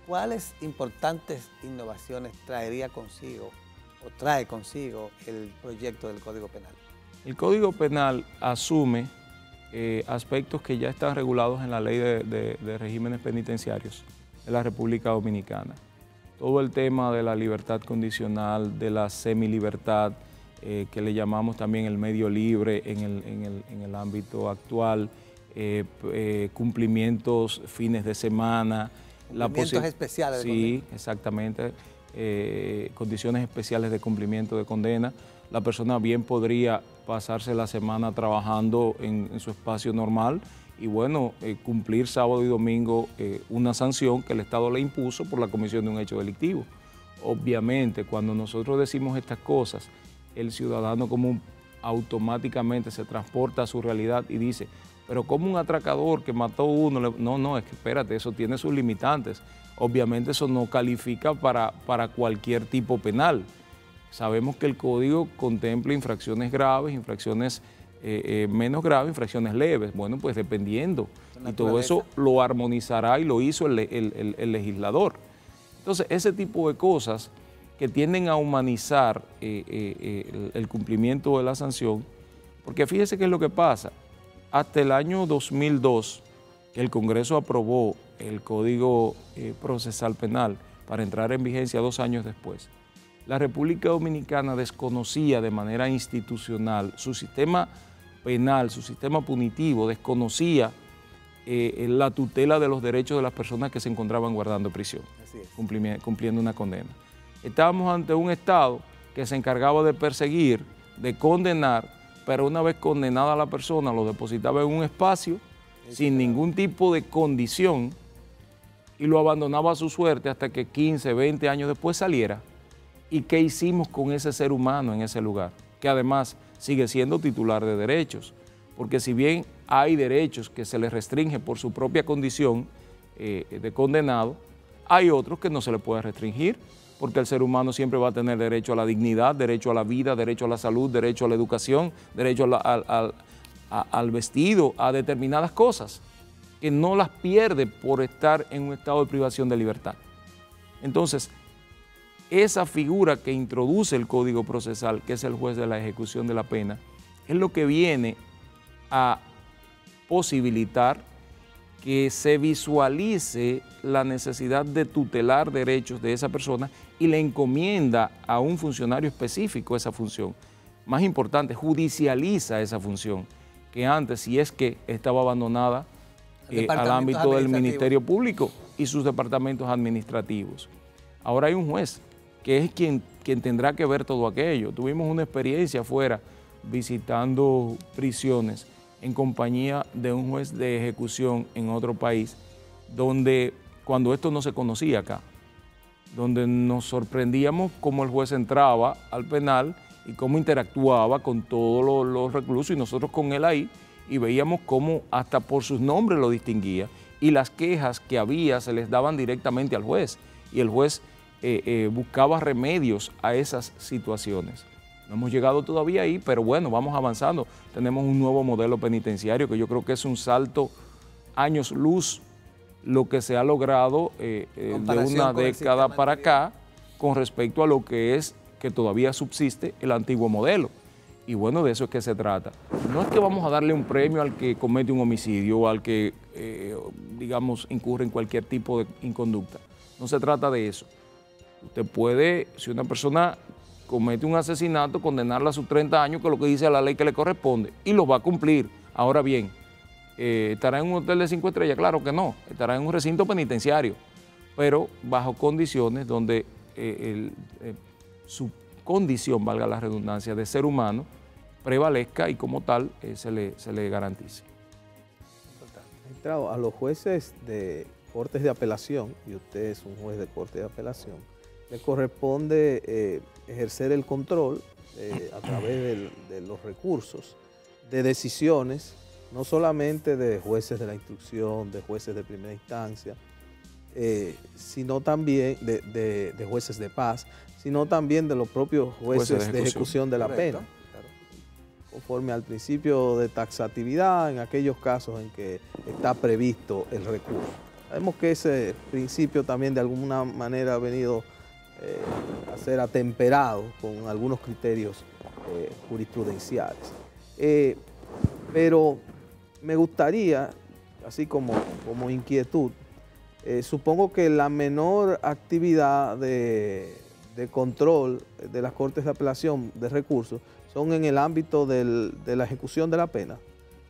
¿cuáles importantes innovaciones traería consigo o trae consigo el proyecto del Código Penal? El Código Penal asume aspectos que ya están regulados en la Ley de Regímenes Penitenciarios de la República Dominicana. Todo el tema de la libertad condicional, de la semilibertad, que le llamamos también el medio libre en el ámbito actual, cumplimientos fines de semana. Cumplimientos especiales. Sí, exactamente. Condiciones especiales de cumplimiento de condena. La persona bien podría pasarse la semana trabajando en su espacio normal y bueno, cumplir sábado y domingo una sanción que el Estado le impuso por la comisión de un hecho delictivo. Obviamente, cuando nosotros decimos estas cosas, el ciudadano común automáticamente se transporta a su realidad y dice, pero como un atracador que mató a uno, no, es que espérate, eso tiene sus limitantes. Obviamente eso no califica para cualquier tipo penal. Sabemos que el Código contempla infracciones graves, infracciones menos graves, infracciones leves. Bueno, pues dependiendo. Y todo eso lo armonizará y lo hizo el legislador. Entonces, ese tipo de cosas que tienden a humanizar el cumplimiento de la sanción, porque fíjese qué es lo que pasa. Hasta el año 2002, que el Congreso aprobó el Código Procesal Penal para entrar en vigencia 2 años después, la República Dominicana desconocía de manera institucional su sistema penal, su sistema punitivo, desconocía la tutela de los derechos de las personas que se encontraban guardando prisión, cumpliendo una condena. Estábamos ante un Estado que se encargaba de perseguir, de condenar, pero una vez condenada a la persona lo depositaba en un espacio sin ningún tipo de condición y lo abandonaba a su suerte hasta que 15, 20 años después saliera. ¿Y qué hicimos con ese ser humano en ese lugar? Que además sigue siendo titular de derechos, porque si bien hay derechos que se les restringe por su propia condición de condenado, hay otros que no se le puede restringir, porque el ser humano siempre va a tener derecho a la dignidad, derecho a la vida, derecho a la salud, derecho a la educación, derecho al vestido, a determinadas cosas, que no las pierde por estar en un estado de privación de libertad. Entonces, esa figura que introduce el Código Procesal, que es el juez de la ejecución de la pena, es lo que viene a posibilitar que se visualice la necesidad de tutelar derechos de esa persona y le encomienda a un funcionario específico esa función. Más importante, judicializa esa función, que antes, si es que estaba abandonada al ámbito del Ministerio Público y sus departamentos administrativos. Ahora hay un juez que es quien tendrá que ver todo aquello. Tuvimos una experiencia afuera visitando prisiones en compañía de un juez de ejecución en otro país, donde cuando esto no se conocía acá, donde nos sorprendíamos cómo el juez entraba al penal y cómo interactuaba con todos los reclusos y nosotros con él ahí, y veíamos cómo hasta por sus nombres lo distinguía y las quejas que había se les daban directamente al juez y el juez buscaba remedios a esas situaciones. No hemos llegado todavía ahí, pero bueno, vamos avanzando. Tenemos un nuevo modelo penitenciario que yo creo que es un salto años luz lo que se ha logrado de una década para acá con respecto a lo que es que todavía subsiste el antiguo modelo. Y bueno, de eso es que se trata. No es que vamos a darle un premio al que comete un homicidio o al que, digamos, incurre en cualquier tipo de inconducta. No se trata de eso. Usted puede, si una persona comete un asesinato, condenarla a sus 30 años, que es lo que dice la ley que le corresponde, y lo va a cumplir. Ahora bien, ¿estará en un hotel de 5 estrellas? Claro que no. Estará en un recinto penitenciario, pero bajo condiciones donde su condición, valga la redundancia, de ser humano, prevalezca y como tal se le garantice. A los jueces de cortes de apelación, y usted es un juez de corte de apelación, le corresponde ejercer el control a través de los recursos, de decisiones, no solamente de jueces de la instrucción, de jueces de primera instancia, sino también de jueces de paz, sino también de los propios jueces de ejecución de la pena, conforme al principio de taxatividad en aquellos casos en que está previsto el recurso. Sabemos que ese principio también de alguna manera ha venido a ser atemperado con algunos criterios jurisprudenciales. Pero me gustaría, así como inquietud, supongo que la menor actividad de control de las cortes de apelación de recursos son en el ámbito de la ejecución de la pena,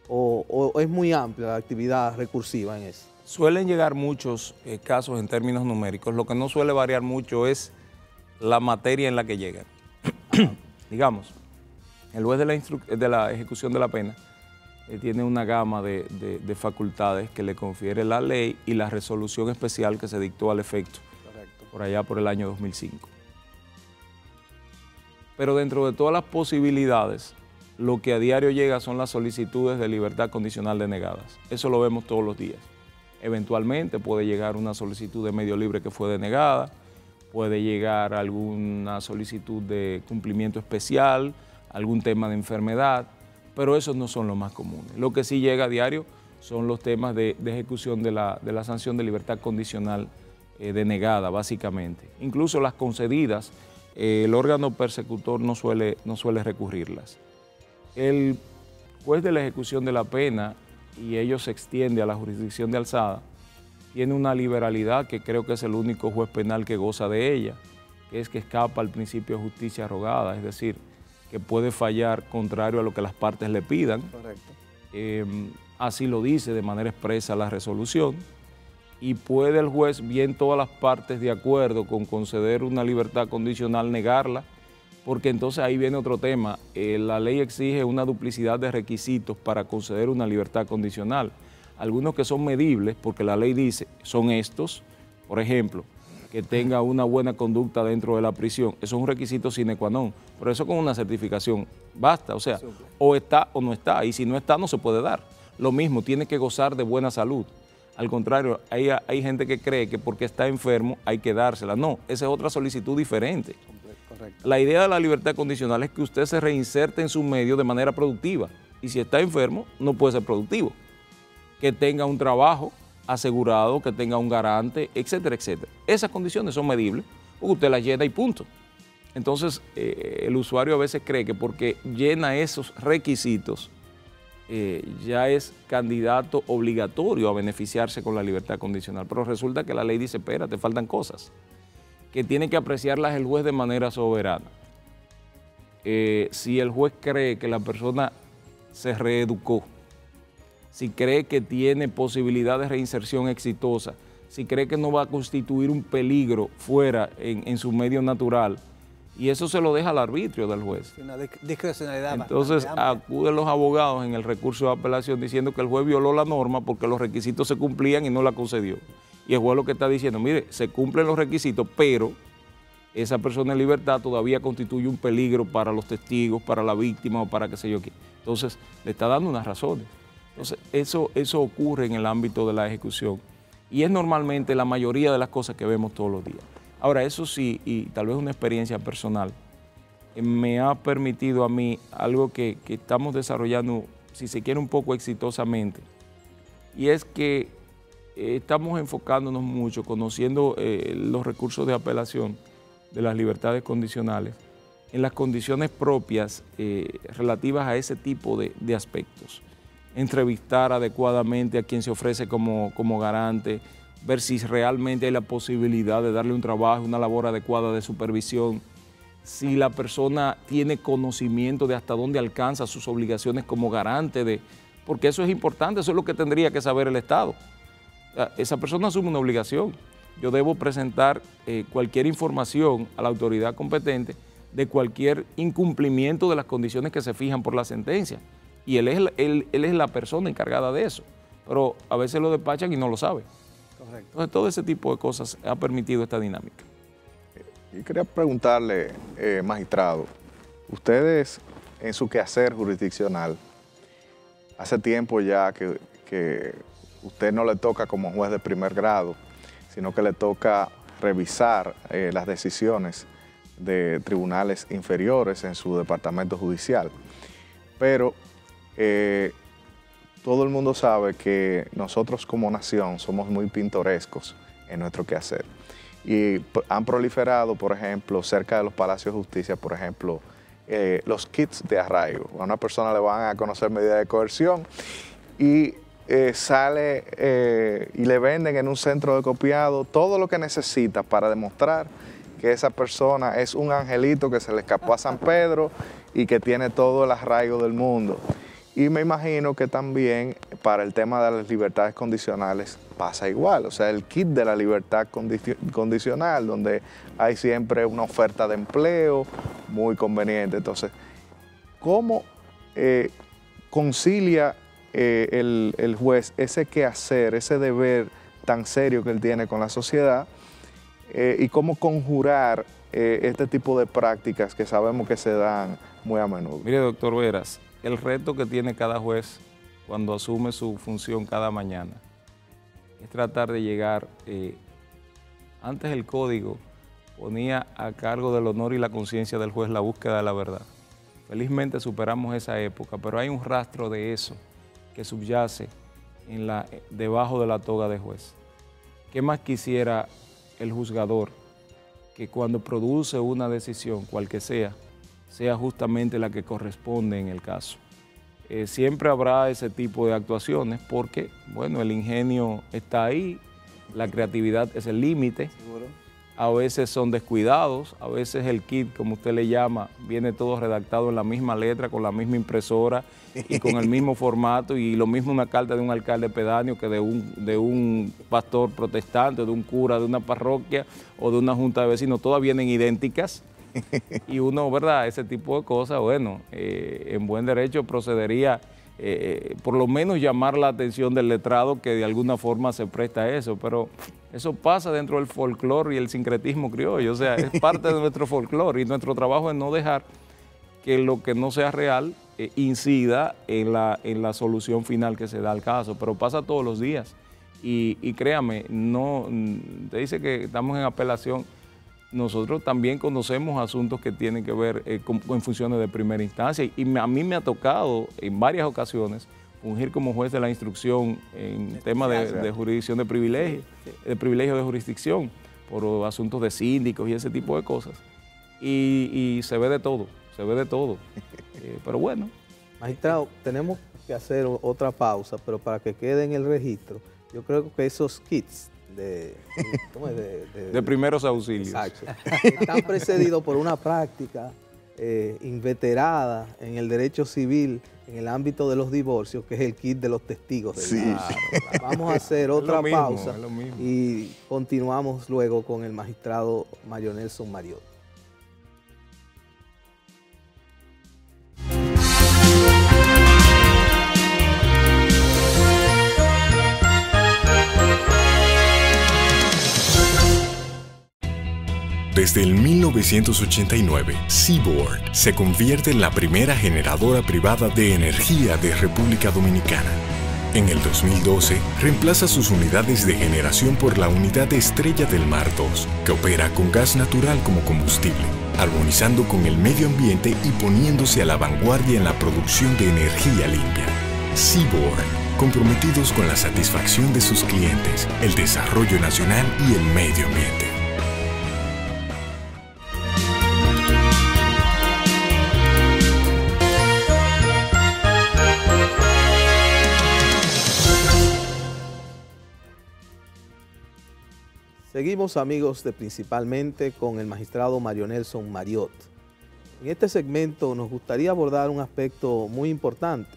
o es muy amplia la actividad recursiva en eso. Suelen llegar muchos casos en términos numéricos. Lo que no suele variar mucho es la materia en la que llegan. Digamos, el juez de la ejecución de la pena tiene una gama de facultades que le confiere la ley y la resolución especial que se dictó al efecto. Correcto. Por allá por el año 2005. Pero dentro de todas las posibilidades, lo que a diario llega son las solicitudes de libertad condicional denegadas. Eso lo vemos todos los días. Eventualmente puede llegar una solicitud de medio libre que fue denegada, puede llegar alguna solicitud de cumplimiento especial, algún tema de enfermedad, pero esos no son los más comunes. Lo que sí llega a diario son los temas de ejecución de la sanción de libertad condicional denegada, básicamente. Incluso las concedidas, el órgano persecutor no suele recurrirlas. El juez de la ejecución de la pena, y ello se extiende a la jurisdicción de alzada, tiene una liberalidad que creo que es el único juez penal que goza de ella, que es que escapa al principio de justicia rogada, es decir, que puede fallar contrario a lo que las partes le pidan. Correcto. Así lo dice de manera expresa la resolución, y puede el juez, bien todas las partes de acuerdo con conceder una libertad condicional, negarla, porque entonces ahí viene otro tema. La ley exige una duplicidad de requisitos para conceder una libertad condicional. Algunos que son medibles, porque la ley dice, son estos, por ejemplo, que tenga una buena conducta dentro de la prisión. Eso es un requisito sine qua non, pero eso con una certificación basta, o sea, o está o no está, y si no está no se puede dar. Lo mismo, tiene que gozar de buena salud. Al contrario, hay gente que cree que porque está enfermo hay que dársela. No, esa es otra solicitud diferente. Correcto. La idea de la libertad condicional es que usted se reinserte en su medio de manera productiva, y si está enfermo no puede ser productivo. Que tenga un trabajo asegurado, que tenga un garante, etcétera, etcétera. Esas condiciones son medibles, porque usted las llena y punto. Entonces, el usuario a veces cree que porque llena esos requisitos, ya es candidato obligatorio a beneficiarse con la libertad condicional. Pero resulta que la ley dice, espérate, faltan cosas, que tiene que apreciarlas el juez de manera soberana. Si el juez cree que la persona se reeducó, si cree que tiene posibilidad de reinserción exitosa, si cree que no va a constituir un peligro fuera en su medio natural, y eso se lo deja al arbitrio del juez. Una discrecionalidad. Entonces acuden los abogados en el recurso de apelación diciendo que el juez violó la norma porque los requisitos se cumplían y no la concedió. Y el juez lo que está diciendo, mire, se cumplen los requisitos, pero esa persona en libertad todavía constituye un peligro para los testigos, para la víctima o para qué sé yo qué. Entonces le está dando unas razones. Entonces eso ocurre en el ámbito de la ejecución y es normalmente la mayoría de las cosas que vemos todos los días. Ahora, eso sí, y tal vez una experiencia personal, me ha permitido a mí algo que estamos desarrollando, si se quiere, un poco exitosamente, y es que estamos enfocándonos mucho, conociendo los recursos de apelación de las libertades condicionales, en las condiciones propias relativas a ese tipo de aspectos. Entrevistar adecuadamente a quien se ofrece como garante, ver si realmente hay la posibilidad de darle un trabajo, una labor adecuada de supervisión, si la persona tiene conocimiento de hasta dónde alcanza sus obligaciones como garante, porque eso es importante, eso es lo que tendría que saber el Estado. O sea, esa persona asume una obligación. Yo debo presentar cualquier información a la autoridad competente de cualquier incumplimiento de las condiciones que se fijan por la sentencia. Y él es la persona encargada de eso, pero a veces lo despachan y no lo sabe. Correcto. Entonces, todo ese tipo de cosas ha permitido esta dinámica. Y quería preguntarle, magistrado, ustedes en su quehacer jurisdiccional, hace tiempo ya que usted no le toca como juez de primer grado, sino que le toca revisar las decisiones de tribunales inferiores en su departamento judicial. Pero todo el mundo sabe que nosotros como nación somos muy pintorescos en nuestro quehacer. Y han proliferado, por ejemplo, cerca de los palacios de justicia, por ejemplo, los kits de arraigo. A una persona le van a conocer medida de coerción y sale y le venden en un centro de copiado todo lo que necesita para demostrar que esa persona es un angelito que se le escapó a San Pedro y que tiene todo el arraigo del mundo. Y me imagino que también para el tema de las libertades condicionales pasa igual. O sea, el kit de la libertad condicional, donde hay siempre una oferta de empleo muy conveniente. Entonces, ¿cómo concilia el juez ese quehacer, ese deber tan serio que él tiene con la sociedad y cómo conjurar este tipo de prácticas que sabemos que se dan muy a menudo? Mire, doctor Veras, el reto que tiene cada juez cuando asume su función cada mañana es tratar de llegar, antes el código ponía a cargo del honor y la conciencia del juez la búsqueda de la verdad. Felizmente superamos esa época, pero hay un rastro de eso que subyace debajo de la toga de juez. ¿Qué más quisiera el juzgador? Que cuando produce una decisión, cual que sea justamente la que corresponde en el caso. Siempre habrá ese tipo de actuaciones porque, bueno, el ingenio está ahí, la creatividad es el límite. Seguro. a veces son descuidados, a veces el kit, como usted le llama, viene todo redactado en la misma letra, con la misma impresora y con el mismo formato, y lo mismo una carta de un alcalde pedáneo que de un pastor protestante, de un cura de una parroquia o de una junta de vecinos, todas vienen idénticas. Y uno, ¿verdad? Ese tipo de cosas, bueno, en buen derecho procedería por lo menos llamar la atención del letrado que de alguna forma se presta a eso, pero eso pasa dentro del folclore y el sincretismo criollo, o sea, es parte de nuestro folclore y nuestro trabajo es no dejar que lo que no sea real incida en la solución final que se da al caso, pero pasa todos los días y créame, no, te dice que estamos en apelación. Nosotros también conocemos asuntos que tienen que ver con funciones de primera instancia y a mí me ha tocado en varias ocasiones fungir como juez de la instrucción en temas de jurisdicción de privilegio, de privilegio de jurisdicción, por asuntos de síndicos y ese tipo de cosas. Y se ve de todo, pero bueno. Magistrado, tenemos que hacer otra pausa, pero para que quede en el registro, yo creo que esos kits de primeros auxilios. Exacto. Están precedidos por una práctica inveterada en el derecho civil, en el ámbito de los divorcios, que es el kit de los testigos. Vamos a hacer otra pausa y continuamos luego con el magistrado Mario Nelson Mariot. Desde el 1989, Seaboard se convierte en la primera generadora privada de energía de República Dominicana. En el 2012, reemplaza sus unidades de generación por la unidad Estrella del Mar 2, que opera con gas natural como combustible, armonizando con el medio ambiente y poniéndose a la vanguardia en la producción de energía limpia. Seaboard, comprometidos con la satisfacción de sus clientes, el desarrollo nacional y el medio ambiente. Seguimos, amigos, principalmente con el magistrado Mario Nelson Mariot. En este segmento nos gustaría abordar un aspecto muy importante.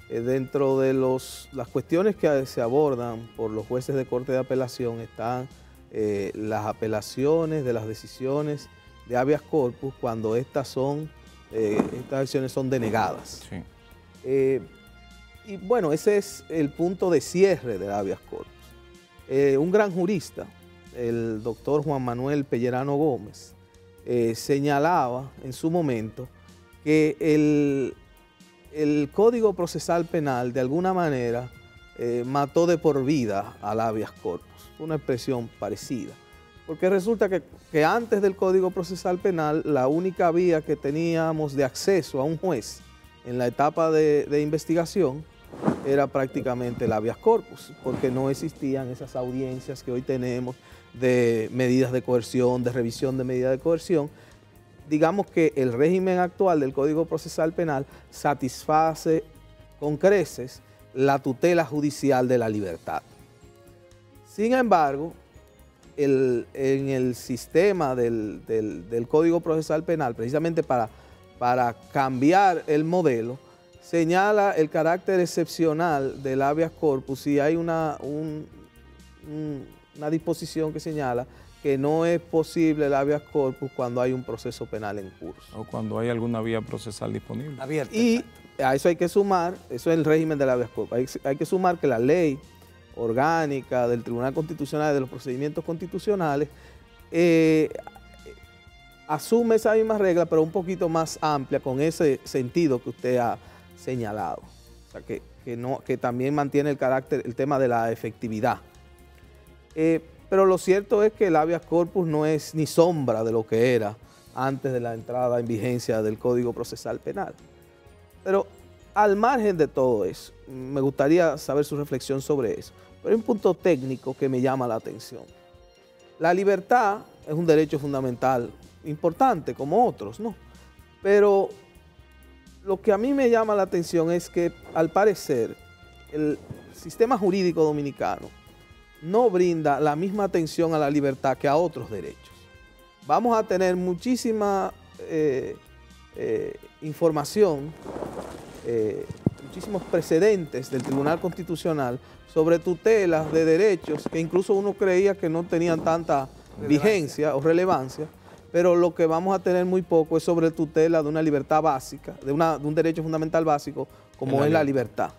Dentro de las cuestiones que se abordan por los jueces de Corte de Apelación están las apelaciones de las decisiones de habeas corpus cuando estas acciones son denegadas. Sí. Y bueno, ese es el punto de cierre del habeas corpus. Un gran jurista, el doctor Juan Manuel Pellerano Gómez, señalaba en su momento que el Código Procesal Penal de alguna manera mató de por vida al habeas corpus, una expresión parecida, porque resulta que antes del Código Procesal Penal la única vía que teníamos de acceso a un juez en la etapa de investigación era prácticamente el habeas corpus, porque no existían esas audiencias que hoy tenemos de medidas de coerción, de revisión de medidas de coerción. Digamos que el régimen actual del Código Procesal Penal satisface con creces la tutela judicial de la libertad. Sin embargo, en el sistema del Código Procesal Penal, precisamente para cambiar el modelo, señala el carácter excepcional del habeas corpus y hay una disposición que señala que no es posible el habeas corpus cuando hay un proceso penal en curso. O cuando hay alguna vía procesal disponible. Abierta. Y a eso hay que sumar, eso es el régimen del habeas corpus, hay que sumar que la ley orgánica del Tribunal Constitucional y de los procedimientos constitucionales asume esa misma regla, pero un poquito más amplia, con ese sentido que usted ha señalado. O sea, que también mantiene el tema de la efectividad. Pero lo cierto es que el habeas corpus no es ni sombra de lo que era antes de la entrada en vigencia del Código Procesal Penal. Pero al margen de todo eso, me gustaría saber su reflexión sobre eso. Pero hay un punto técnico que me llama la atención. La libertad es un derecho fundamental importante, como otros, ¿no? Pero lo que a mí me llama la atención es que, al parecer, el sistema jurídico dominicano no brinda la misma atención a la libertad que a otros derechos. vamos a tener muchísima información, muchísimos precedentes del Tribunal Constitucional sobre tutelas de derechos que incluso uno creía que no tenían tanta vigencia o relevancia, pero lo que vamos a tener muy poco es sobre tutela de una libertad básica, de un derecho fundamental básico como es la libertad.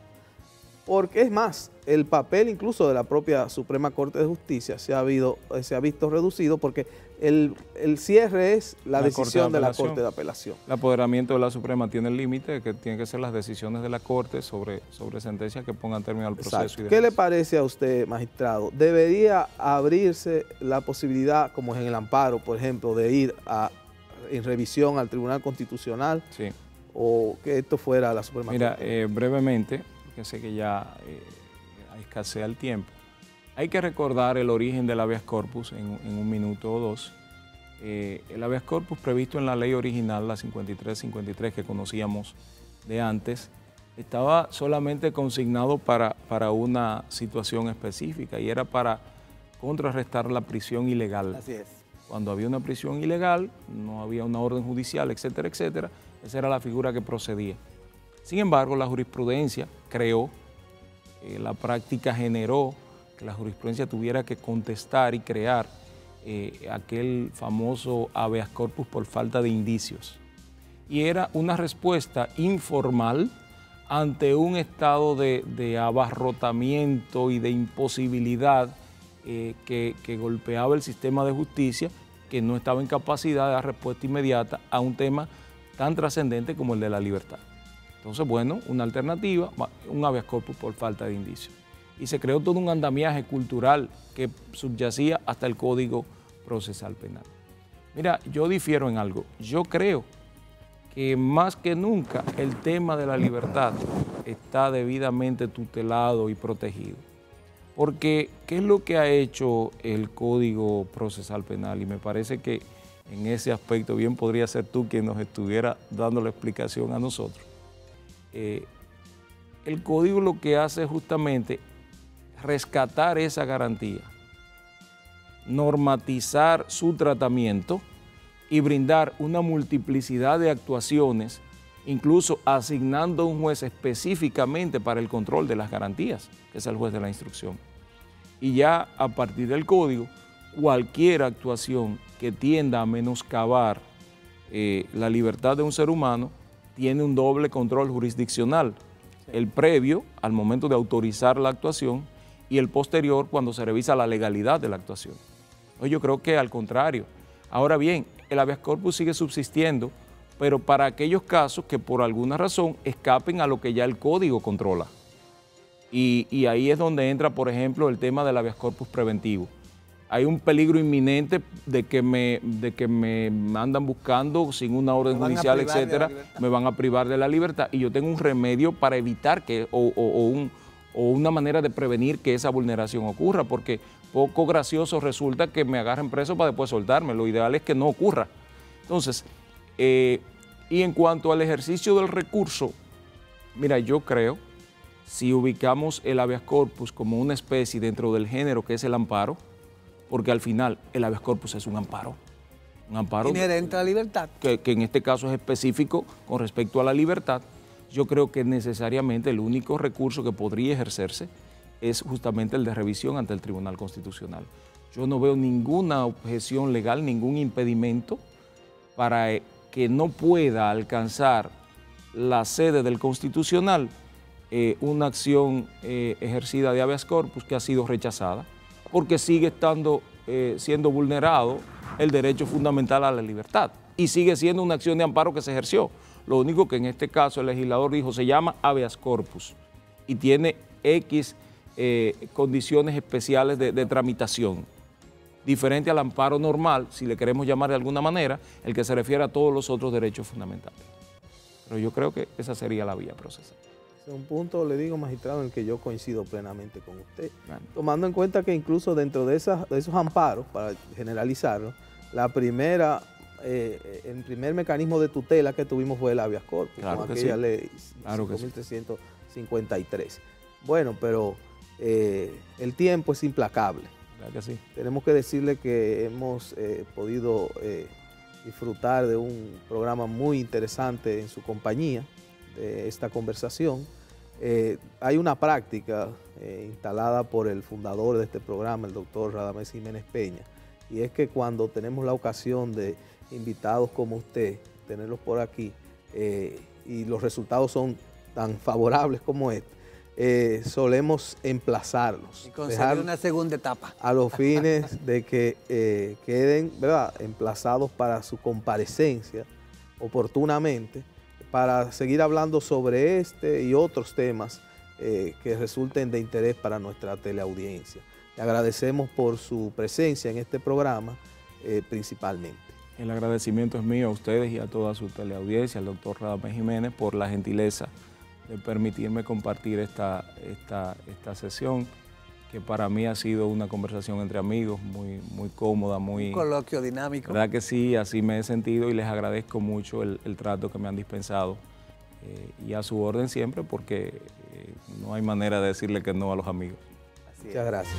Porque es más, el papel incluso de la propia Suprema Corte de Justicia se ha visto reducido porque el cierre es la decisión de la Corte de Apelación. El apoderamiento de la Suprema tiene el límite que tienen que ser las decisiones de la Corte sobre sentencias que pongan término al proceso. Exacto. ¿Qué le parece a usted, magistrado? ¿Debería abrirse la posibilidad, como es en el amparo, por ejemplo, de ir en revisión al Tribunal Constitucional? Sí. ¿O que esto fuera a la Suprema Corte? Mira, brevemente, que sé que ya escasea el tiempo. Hay que recordar el origen del habeas corpus en un minuto o dos. El habeas corpus previsto en la ley original, la 5353 que conocíamos de antes, estaba solamente consignado para una situación específica y era para contrarrestar la prisión ilegal. Así es. Cuando había una prisión ilegal, no había una orden judicial, etcétera, etcétera, esa era la figura que procedía. Sin embargo, la jurisprudencia creó, la práctica generó que la jurisprudencia tuviera que contestar y crear aquel famoso habeas corpus por falta de indicios. Y era una respuesta informal ante un estado de abarrotamiento y de imposibilidad que golpeaba el sistema de justicia, que no estaba en capacidad de dar respuesta inmediata a un tema tan trascendente como el de la libertad. Entonces, bueno, una alternativa, un habeas corpus por falta de indicios. Y se creó todo un andamiaje cultural que subyacía hasta el Código Procesal Penal. Mira, yo difiero en algo. Yo creo que más que nunca el tema de la libertad está debidamente tutelado y protegido. Porque, ¿qué es lo que ha hecho el Código Procesal Penal? Y me parece que en ese aspecto bien podría ser tú quien nos estuviera dando la explicación a nosotros. El Código lo que hace es justamente rescatar esa garantía, normatizar su tratamiento y brindar una multiplicidad de actuaciones, incluso asignando un juez específicamente para el control de las garantías, que es el juez de la instrucción. Y ya a partir del Código, cualquier actuación que tienda a menoscabar la libertad de un ser humano tiene un doble control jurisdiccional, el previo al momento de autorizar la actuación y el posterior cuando se revisa la legalidad de la actuación. Yo creo que al contrario. Ahora bien, el habeas corpus sigue subsistiendo, pero para aquellos casos que por alguna razón escapen a lo que ya el Código controla. Y ahí es donde entra, por ejemplo, el tema del habeas corpus preventivo. Hay un peligro inminente de que me andan buscando sin una orden judicial, etcétera, me van a privar de la libertad y yo tengo un remedio para evitar que, o una manera de prevenir que esa vulneración ocurra, porque poco gracioso resulta que me agarren preso para después soltarme. Lo ideal es que no ocurra. Entonces, y en cuanto al ejercicio del recurso, mira, yo creo, si ubicamos el habeas corpus como una especie dentro del género que es el amparo, porque al final el habeas corpus es un amparo inherente a la libertad, que en este caso es específico con respecto a la libertad. Yo creo que necesariamente el único recurso que podría ejercerse es justamente el de revisión ante el Tribunal Constitucional. Yo no veo ninguna objeción legal, ningún impedimento para que no pueda alcanzar la sede del Constitucional una acción ejercida de habeas corpus que ha sido rechazada, porque sigue siendo vulnerado el derecho fundamental a la libertad y sigue siendo una acción de amparo que se ejerció. Lo único que en este caso el legislador dijo se llama habeas corpus y tiene X condiciones especiales de tramitación, diferente al amparo normal, si le queremos llamar de alguna manera, el que se refiere a todos los otros derechos fundamentales. Pero yo creo que esa sería la vía procesal. Es un punto, le digo, magistrado, en el que yo coincido plenamente con usted. Bueno. Tomando en cuenta que incluso dentro de esos amparos, para generalizarlo, el primer mecanismo de tutela que tuvimos fue el habeas corpus, claro, con aquella ley 5.353. Bueno, pero el tiempo es implacable. ¿Verdad que sí? Tenemos que decirle que hemos podido disfrutar de un programa muy interesante en su compañía, de esta conversación. Hay una práctica instalada por el fundador de este programa, el doctor Radamés Jiménez Peña, y es que cuando tenemos la ocasión de invitados como usted, tenerlos por aquí, y los resultados son tan favorables como este, solemos emplazarlos. Y conseguir una segunda etapa. A los fines de que queden, ¿verdad?, emplazados para su comparecencia oportunamente, para seguir hablando sobre este y otros temas que resulten de interés para nuestra teleaudiencia. Le agradecemos por su presencia en este programa principalmente. El agradecimiento es mío a ustedes y a toda su teleaudiencia, al doctor Radamés Jiménez, por la gentileza de permitirme compartir esta sesión, que para mí ha sido una conversación entre amigos, muy cómoda, muy... Un coloquio dinámico. ¿Verdad que sí? Así me he sentido y les agradezco mucho el trato que me han dispensado y a su orden siempre, porque no hay manera de decirle que no a los amigos. Muchas gracias.